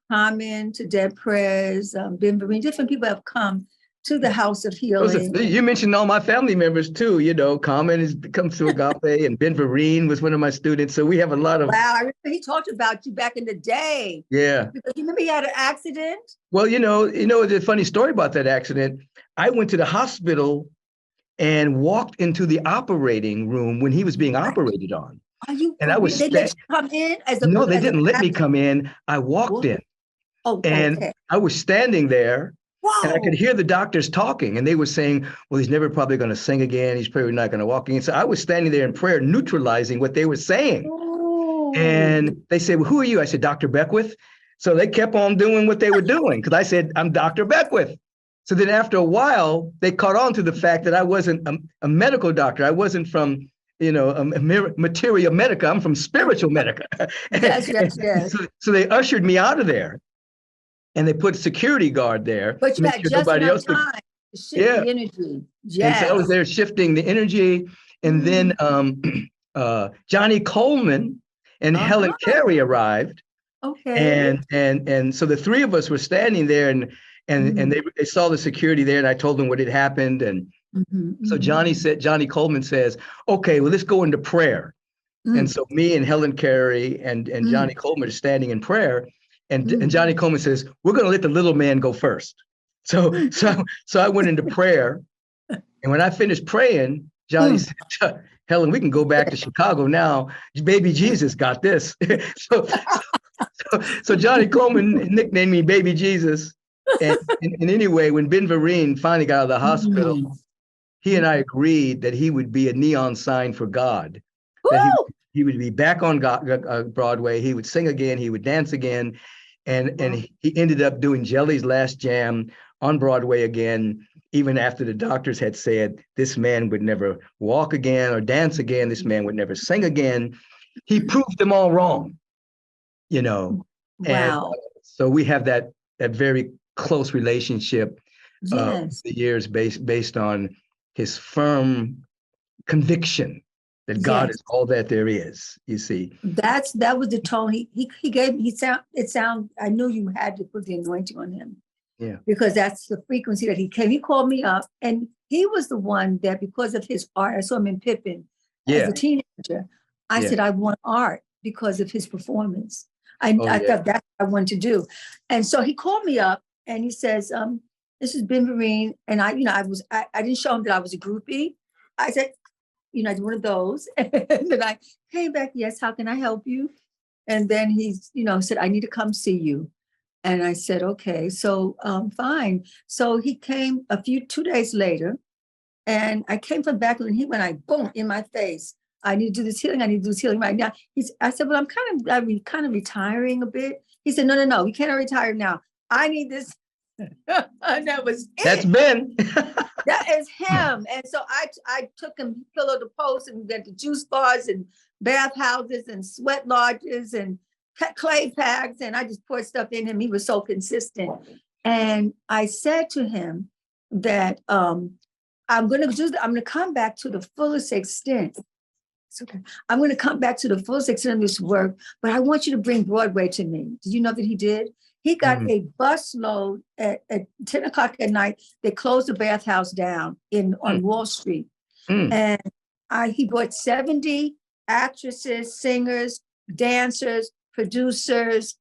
Carmen to Deb Perez, Ben Vereen, different people have come to the House of Healing.
You mentioned all my family members too. Carmen has come to Agape, and Ben Vereen was one of my students. So we have a lot of.
Wow, I remember he talked about you back in the day.
Yeah.
Because you remember he had an accident?
Well, the funny story about that accident. I went to the hospital and walked into the operating room when he was being operated on.
Are you?
And I was.
They let you come in
No, they didn't let me come in. I walked in.
Oh,
and
okay.
I was standing there.
Whoa.
And I could hear the doctors talking, and they were saying, well, he's never probably going to sing again. He's probably not going to walk again. So I was standing there in prayer, neutralizing what they were saying.
Ooh.
And they said, well, who are you? I said, Dr. Beckwith. So they kept on doing what they were doing, because I said, I'm Dr. Beckwith. So then after a while, they caught on to the fact that I wasn't a medical doctor. I wasn't from, materia medica. I'm from spiritual medica.
Yes.
So they ushered me out of there. And they put a security guard there.
But you had just enough time to shift the energy. Yes.
And so I was there shifting the energy. And then Johnny Coleman and Helen Carey arrived.
Okay.
And so the three of us were standing there, and they saw the security there, and I told them what had happened. And so Johnny Coleman says, okay, well, let's go into prayer. And so me and Helen Carey and Johnny Coleman are standing in prayer. And Johnny Coleman says, we're going to let the little man go first. So I went into prayer. And when I finished praying, Johnny said, Helen, we can go back to Chicago now. Baby Jesus got this. So Johnny Coleman nicknamed me Baby Jesus. And anyway, when Ben Vereen finally got out of the hospital, he and I agreed that he would be a neon sign for God. That he would be back on Broadway. He would sing again. He would dance again. And he ended up doing Jelly's Last Jam on Broadway again, even after the doctors had said this man would never walk again or dance again. This man would never sing again. He proved them all wrong, Wow. And so we have that very close relationship the years based on his firm conviction that God is all that there is, you see.
That was the tone he gave. I knew you had to put the anointing on him.
Yeah.
Because that's the frequency that he came. He called me up, and he was the one that, because of his art, I saw him in Pippin as a teenager. I said, I want art because of his performance. I thought that's what I wanted to do. And so he called me up and he says, this is Ben Vereen. And I didn't show him that I was a groupie. I said, I did one of those. And then I came back, yes, how can I help you? And then he, said, I need to come see you. And I said, okay, so fine. So he came 2 days later, and I came from Beckwith, and he went like, boom, in my face. I need to do this healing. I need to do this healing right now. I said, well, I'm kind of retiring a bit. He said, no, we cannot retire now. I need this. And that was it.
That's Ben.
That is him. And so I took him pillow to post, and we went to juice bars and bathhouses and sweat lodges and clay packs, and I just poured stuff in him. He was so consistent. And I said to him that I'm going to come back to the fullest extent. It's okay. I'm going to come back to the fullest extent of this work, but I want you to bring Broadway to me. Did you know that he did? He got a bus load at 10 o'clock at night. They closed the bathhouse down on Wall Street. And he brought 70 actresses, singers, dancers, producers,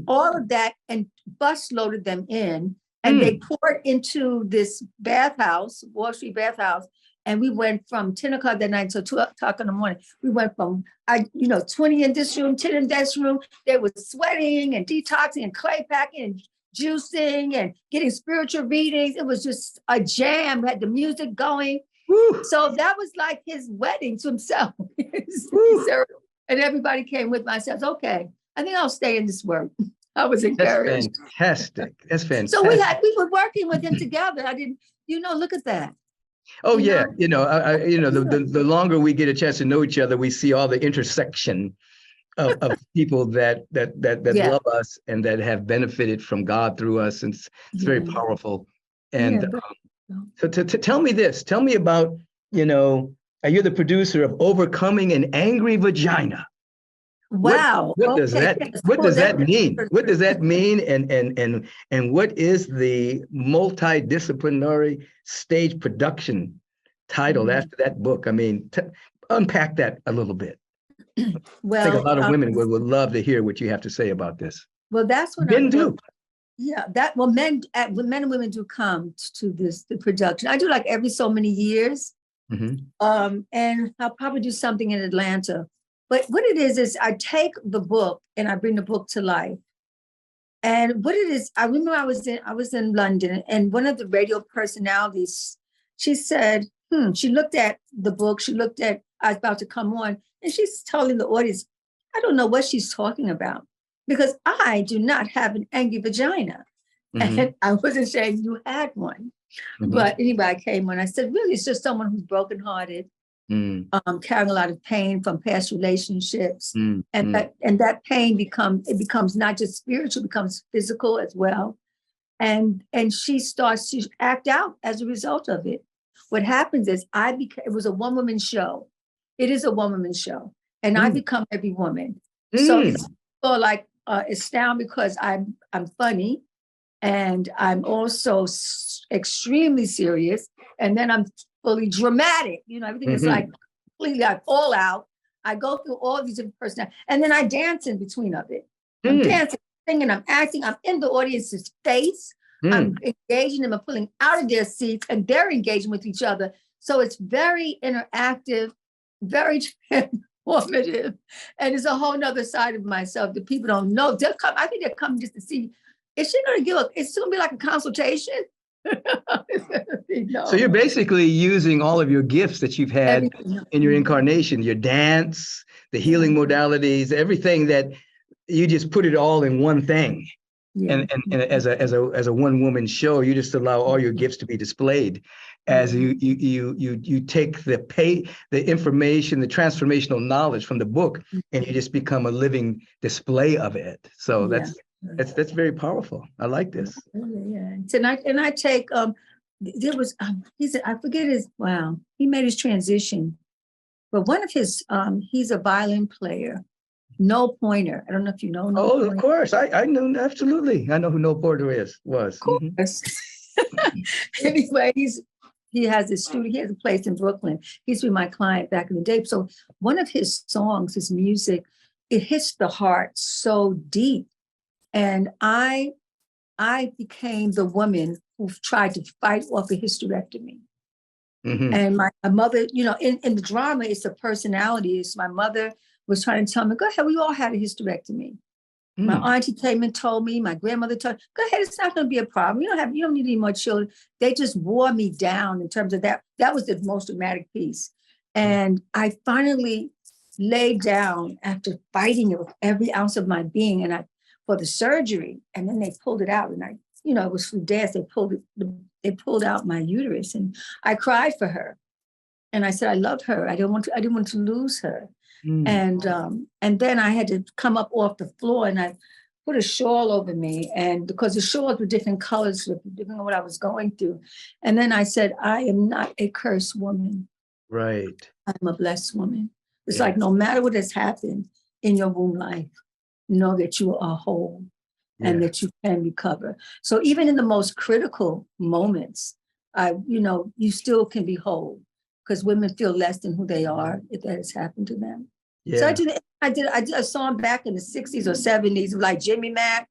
all of that, and bus loaded them in. And they poured into this bathhouse, Wall Street bathhouse. And we went from 10 o'clock that night until 2 o'clock in the morning. We went from, 20 in this room, 10 in this room. They were sweating and detoxing and clay packing and juicing and getting spiritual readings. It was just a jam. We had the music going. Woo. So that was like his wedding to himself. And everybody came with me. I said, okay, I think I'll stay in this work. I was encouraged.
That's fantastic.
So we were working with him together. I didn't, look at that.
Oh, yeah. The longer we get a chance to know each other, we see all the intersection of people that love us and that have benefited from God through us. And it's very powerful. And so tell me this. Tell me about, you're the producer of Overcoming an Angry Vagina.
Wow.
What does that mean? What does that mean? And what is the multidisciplinary stage production titled after that book? I mean, unpack that a little bit.
Well,
I think a lot of women would love to hear what you have to say about this.
Well, that's what
men do.
Yeah, men and women do come to the production. I do like every so many years. And I'll probably do something in Atlanta. But what it is I take the book and I bring the book to life. And what it is, I remember I was in London, and one of the radio personalities, she said, she looked at the book, I was about to come on, and she's telling the audience, I don't know what she's talking about, because I do not have an angry vagina. And I wasn't saying you had one. But anyway, I came on, I said, really, it's just someone who's brokenhearted, carrying a lot of pain from past relationships, and that pain becomes not just spiritual, becomes physical as well, and she starts to act out as a result of it. What happens is it was a one-woman show. It is a one-woman show, and I become every woman. So it's like astounding because I'm funny, and I'm also extremely serious, and then I'm fully dramatic. Everything is like completely all out. I go through all these different personalities, and then I dance in between of it. I'm dancing, singing, I'm acting. I'm in the audience's face. I'm engaging them and pulling out of their seats, and they're engaging with each other. So it's very interactive, very transformative, and it's a whole nother side of myself that people don't know. I think they're coming just to see. Is she going to it's going to be like a consultation?
So you're basically using all of your gifts that you've had in your incarnation, your dance, the healing modalities, everything that you just put it all in one thing. And as a one woman show, you just allow all your gifts to be displayed as you take the information, the transformational knowledge from the book, and you just become a living display of it. So that's very powerful. I like this.
Tonight, and I take there was I forget he made his transition, but one of his he's a violin player, Noel Pointer. I don't know if you know Noel Pointer.
Of course, I know, absolutely. I know who Noel Pointer was.
Of course. Anyway, he has a studio. He has a place in Brooklyn. He used to be my client back in the day. So one of his songs, his music, it hits the heart so deep. And I became the woman who tried to fight off a hysterectomy. And my mother, in the drama, it's the personalities. My mother was trying to tell me, go ahead, we all had a hysterectomy. My auntie came and told me, my grandmother told me, go ahead, it's not going to be a problem. You don't need any more children. They just wore me down in terms of that. That was the most dramatic piece. And I finally laid down after fighting it with every ounce of my being for the surgery. And then they pulled it out. And it was through death. They pulled out my uterus, and I cried for her. And I said, I love her. I didn't want to lose her. And then I had to come up off the floor, and I put a shawl over me, and because the shawls were different colors, depending on what I was going through. And then I said, I am not a cursed woman.
Right.
I'm a blessed woman. It's like, no matter what has happened in your womb life, know that you are whole and that you can recover. So even in the most critical moments, you still can be whole, because women feel less than who they are if that has happened to them. Yeah. So I did a song back in the 60s or 70s, like Jimmy Mack.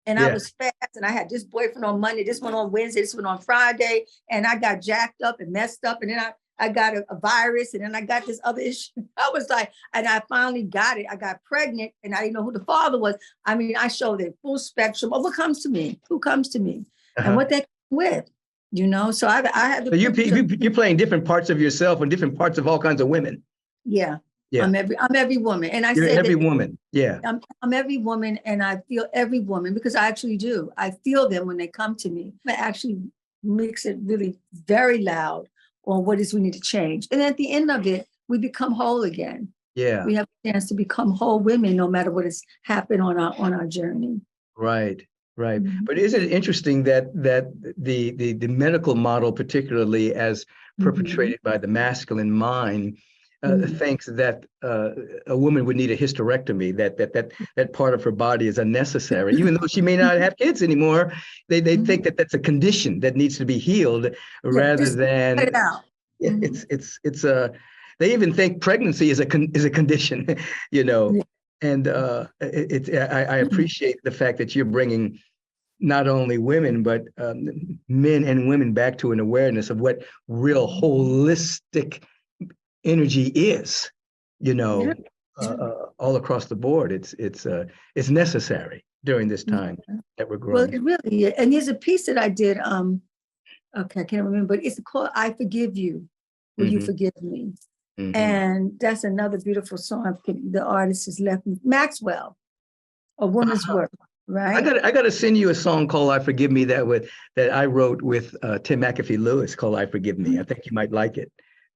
And I was fast, and I had this boyfriend on Monday, this one on Wednesday, this one on Friday. And I got jacked up and messed up. And then I got a virus, and then I got this other issue. I was like, and I finally got it. I got pregnant, and I didn't know who the father was. I mean, I showed the full spectrum of what comes to me, who comes to me, and what they come with. So I had the.
So you're playing different parts of yourself and different parts of all kinds of women.
Yeah. I'm every woman, and
you're every woman. Yeah.
I'm every woman, and I feel every woman, because I actually do. I feel them when they come to me. I actually mix it really very loud on what is we need to change, and at the end of it, we become whole again. Yeah. We have a chance to become whole women, no matter what has happened on our journey.
Right. Right. But isn't it interesting that the medical model, particularly as perpetrated by the masculine mind, thinks that a woman would need a hysterectomy, that part of her body is unnecessary, even though she may not have kids anymore. They think that that's a condition that needs to be healed, rather than
cut it out.
It's they even think pregnancy is a condition, And I appreciate the fact that you're bringing not only women, but men and women back to an awareness of what real holistic energy is, all across the board. It's necessary during this time that we're growing.
Well, it really is. And there's a piece that I did. Okay, I can't remember, but it's called "I Forgive You. Will You Forgive Me?" And that's another beautiful song. The artist is Maxwell, A Woman's Work. Right.
I got to send you a song called "I Forgive Me" that I wrote with Tim McAfee Lewis, called "I Forgive Me." I think you might like it.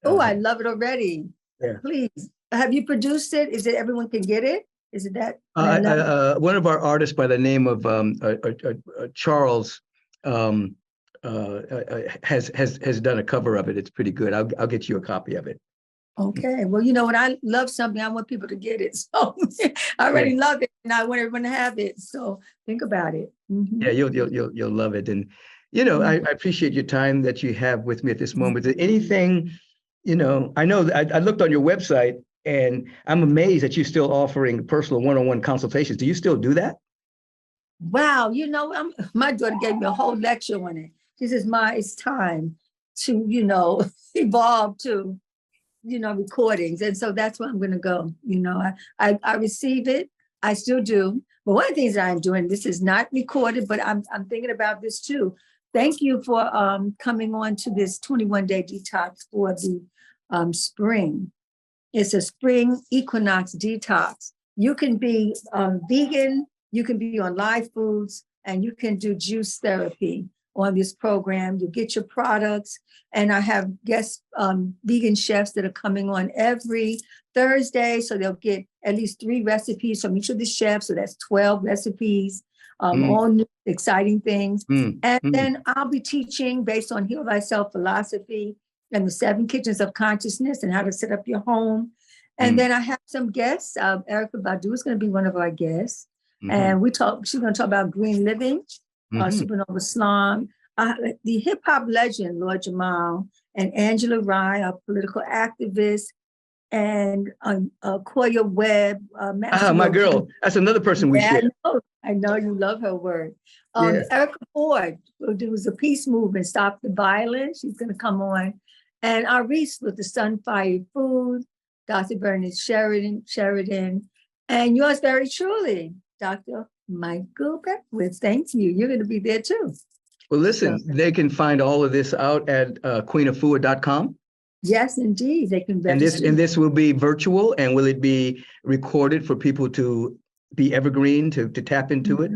Oh, I love it already. Yeah. Please. Have you produced it? Is it everyone can get it? Is it that?
One of our artists by the name of Charles has done a cover of it. It's pretty good. I'll get you a copy of it.
Okay. Well, when I love something, I want people to get it. So I already love it, and I want everyone to have it. So think about it.
Yeah, you'll love it. And I appreciate your time that you have with me at this moment. Is there anything, I know I looked on your website, and I'm amazed that you're still offering personal one-on-one consultations. Do you still do that?
Wow. My daughter gave me a whole lecture on it. She says, it's time to, evolve to, recordings. And so that's where I'm going to go. I receive it. I still do. But one of the things that I'm doing, this is not recorded, but I'm thinking about this too. Thank you for coming on to this 21-day detox for the spring. It's a spring equinox detox. You can be vegan, you can be on live foods, and you can do juice therapy on this program. You get your products, and I have guest vegan chefs that are coming on every Thursday, so they'll get at least 3 recipes from each of the chefs, so that's 12 recipes, all new exciting things. Then I'll be teaching based on Heal Thyself philosophy and the 7 kitchens of consciousness and how to set up your home. And then I have some guests. Erica Badu is going to be one of our guests. And she's going to talk about green living, supernova Islam, the hip hop legend, Lord Jamal, and Angela Rye, a political activist, and Koya Webb.
My girl. That's another person we share.
I know you love her work. Erica Ford, who's a peace movement, Stop the Violence. She's going to come on. And our Rites with the Sunfire Food, Dr. Bernard Sheridan, and yours very truly, Dr. Michael Beckwith. Thank you. You're going to be there too.
Well, listen, they can find all of this out at queenafua.com.
Yes, indeed. They can register.
And this will be virtual, and will it be recorded for people to be evergreen, to tap into it?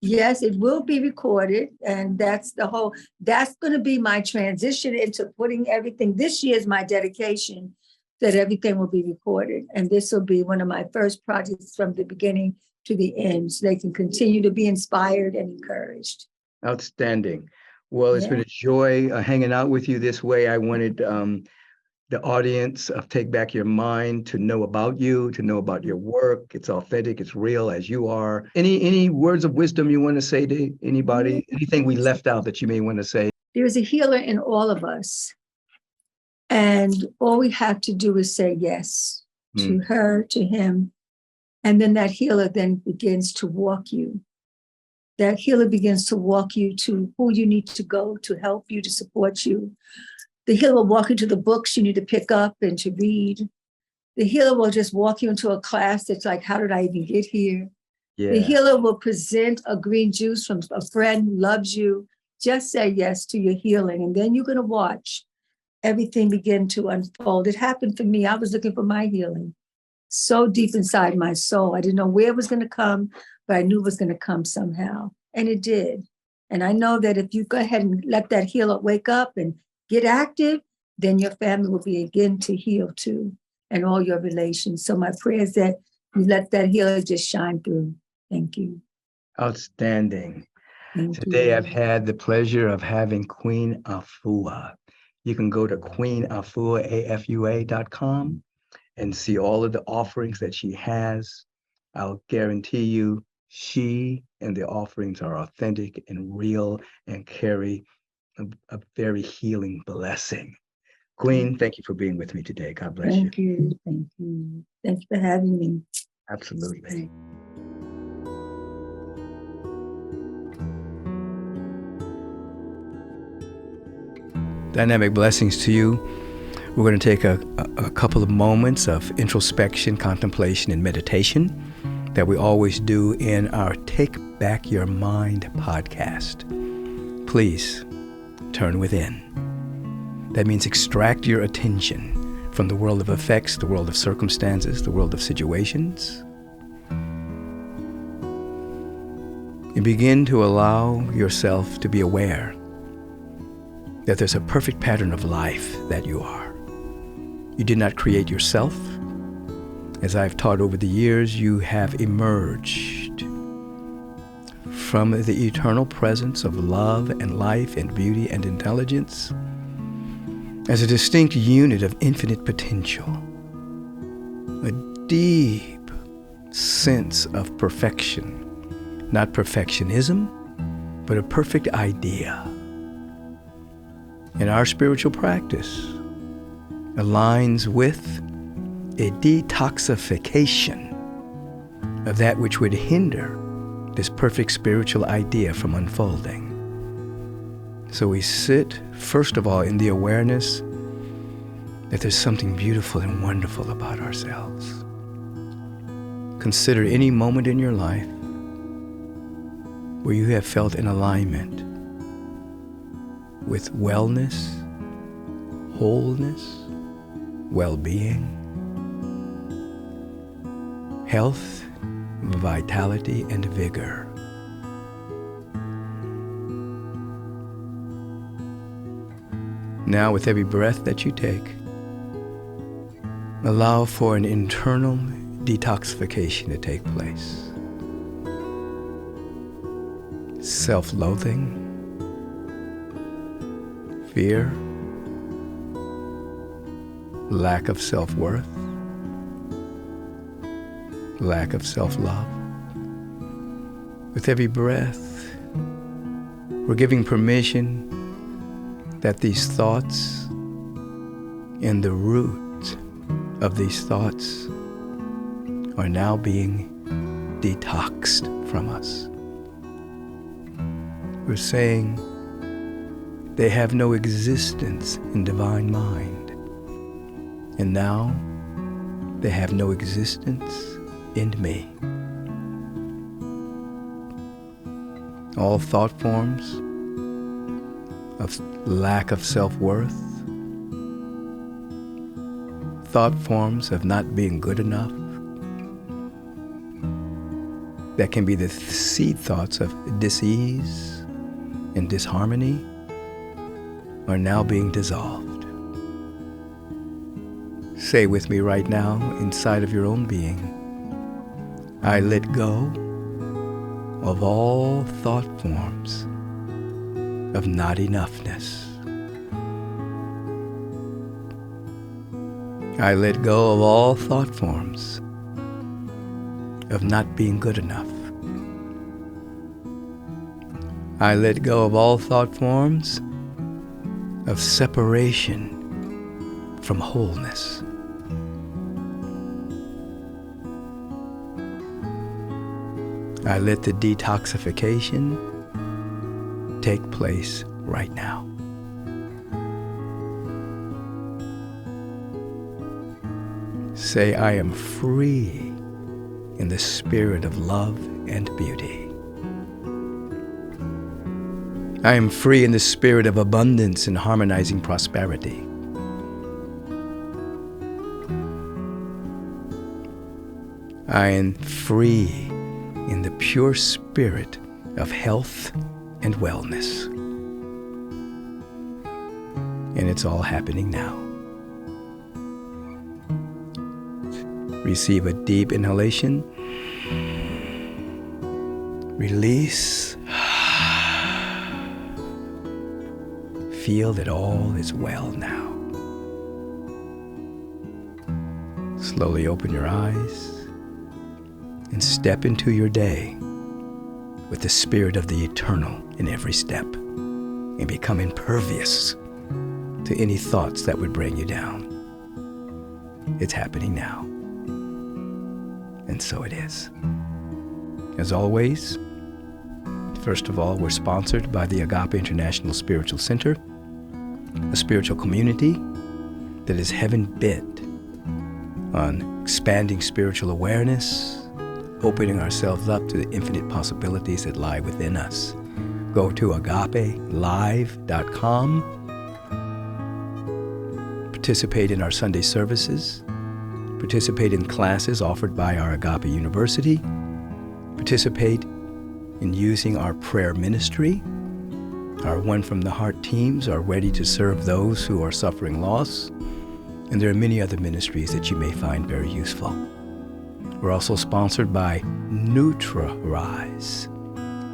Yes, it will be recorded. And that's going to be my transition into putting everything. This year is my dedication that everything will be recorded. And this will be one of my first projects from the beginning to the end, so they can continue to be inspired and encouraged.
Outstanding. Well, it's been a joy hanging out with you this way. I wanted the audience of Take Back Your Mind to know about you, to know about your work. It's authentic, it's real as you are. Any words of wisdom you want to say to anybody? Anything we left out that you may want to say?
There's a healer in all of us. And all we have to do is say yes to her, to him. And then that healer then begins to walk you. That healer begins to walk you to who you need to go to help you, to support you. The healer will walk you to the books you need to pick up and to read. The healer will just walk you into a class that's like, how did I even get here? Yeah. The healer will present a green juice from a friend who loves you. Just say yes to your healing. And then you're going to watch everything begin to unfold. It happened for me. I was looking for my healing so deep inside my soul. I didn't know where it was going to come, but I knew it was going to come somehow. And it did. And I know that if you go ahead and let that healer wake up and get active, then your family will begin to heal too, and all your relations. So my prayer is that you let that healer just shine through. Thank you.
Outstanding. Today I've had the pleasure of having Queen Afua. You can go to queenafua.com and see all of the offerings that she has. I'll guarantee you she and the offerings are authentic and real and carry a very healing blessing. Queen, thank you for being with me today. God bless you.
Thank you. Thank you. Thanks for having me.
Absolutely. Dynamic blessings to you. We're going to take a couple of moments of introspection, contemplation, and meditation that we always do in our Take Back Your Mind podcast. Please turn within. That means extract your attention from the world of effects, the world of circumstances, the world of situations, and begin to allow yourself to be aware that there's a perfect pattern of life that you are. You did not create yourself. As I've taught over the years, you have emerged from the eternal presence of love and life and beauty and intelligence as a distinct unit of infinite potential, a deep sense of perfection, not perfectionism, but a perfect idea. And our spiritual practice aligns with a detoxification of that which would hinder this perfect spiritual idea from unfolding. So we sit, first of all, in the awareness that there's something beautiful and wonderful about ourselves. Consider any moment in your life where you have felt in alignment with wellness, wholeness, well-being, health, vitality, and vigor. Now, with every breath that you take, allow for an internal detoxification to take place. Self-loathing, fear, lack of self-worth, lack of self-love. With every breath, we're giving permission that these thoughts and the root of these thoughts are now being detoxed from us. We're saying they have no existence in divine mind, and now they have no existence in me. all thought forms of lack of self-worth, thought forms of not being good enough, that can be the seed thoughts of dis-ease and disharmony, are now being dissolved. Say with me right now, inside of your own being, I let go of all thought forms of not enoughness. I let go of all thought forms of not being good enough. I let go of all thought forms of separation from wholeness. I let the detoxification take place right now. Say, I am free in the spirit of love and beauty. I am free in the spirit of abundance and harmonizing prosperity. I am free in the pure spirit of health and wellness. And it's all happening now. Receive a deep inhalation. Release. Feel that all is well now. Slowly open your eyes and step into your day with the spirit of the eternal in every step, and become impervious to any thoughts that would bring you down. It's happening now. And so it is. As always, first of all, we're sponsored by the Agape International Spiritual Center, a spiritual community that is heaven-bent on expanding spiritual awareness, opening ourselves up to the infinite possibilities that lie within us. Go to agapelive.com. Participate in our Sunday services. Participate in classes offered by our Agape University. Participate in using our prayer ministry. Our One from the Heart teams are ready to serve those who are suffering loss. And there are many other ministries that you may find very useful. We're also sponsored by NutraRise.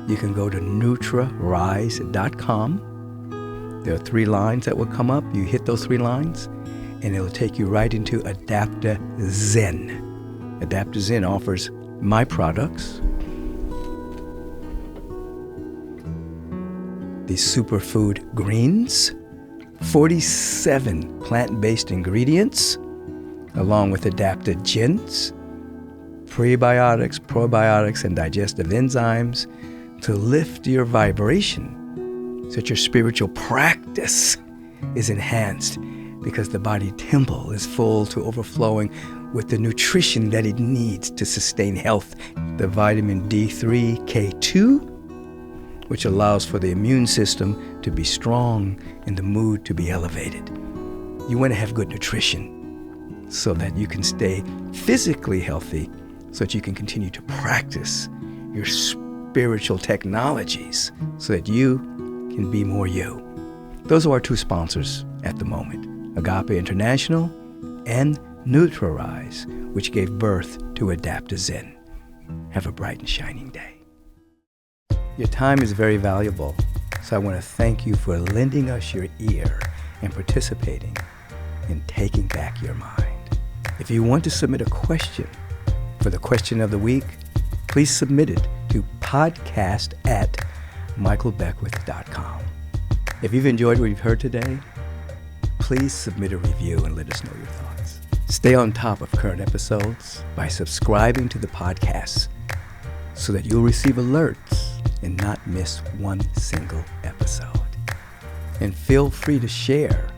You can go to NutraRise.com. There are 3 lines that will come up. You hit those 3 lines, and it'll take you right into AdaptoZen. AdaptoZen offers my products, these superfood greens, 47 plant-based ingredients, along with adaptogens, prebiotics, probiotics, and digestive enzymes to lift your vibration so that your spiritual practice is enhanced, because the body temple is full to overflowing with the nutrition that it needs to sustain health. The vitamin D3, K2, which allows for the immune system to be strong and the mood to be elevated. You want to have good nutrition so that you can stay physically healthy, so that you can continue to practice your spiritual technologies so that you can be more you. Those are our 2 sponsors at the moment, Agape International and NutraRise, which gave birth to AdaptoZen. Have a bright and shining day. Your time is very valuable, so I want to thank you for lending us your ear and participating in taking back your mind. If you want to submit a question for the question of the week, please submit it to podcast@michaelbeckwith.com. If you've enjoyed what you've heard today, please submit a review and let us know your thoughts. Stay on top of current episodes by subscribing to the podcast so that you'll receive alerts and not miss one single episode. And feel free to share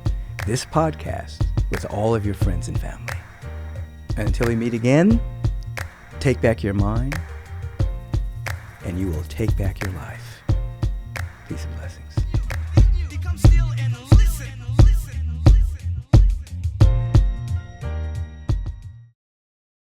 this podcast with all of your friends and family. And until we meet again, take back your mind, and you will take back your life. Peace and blessings.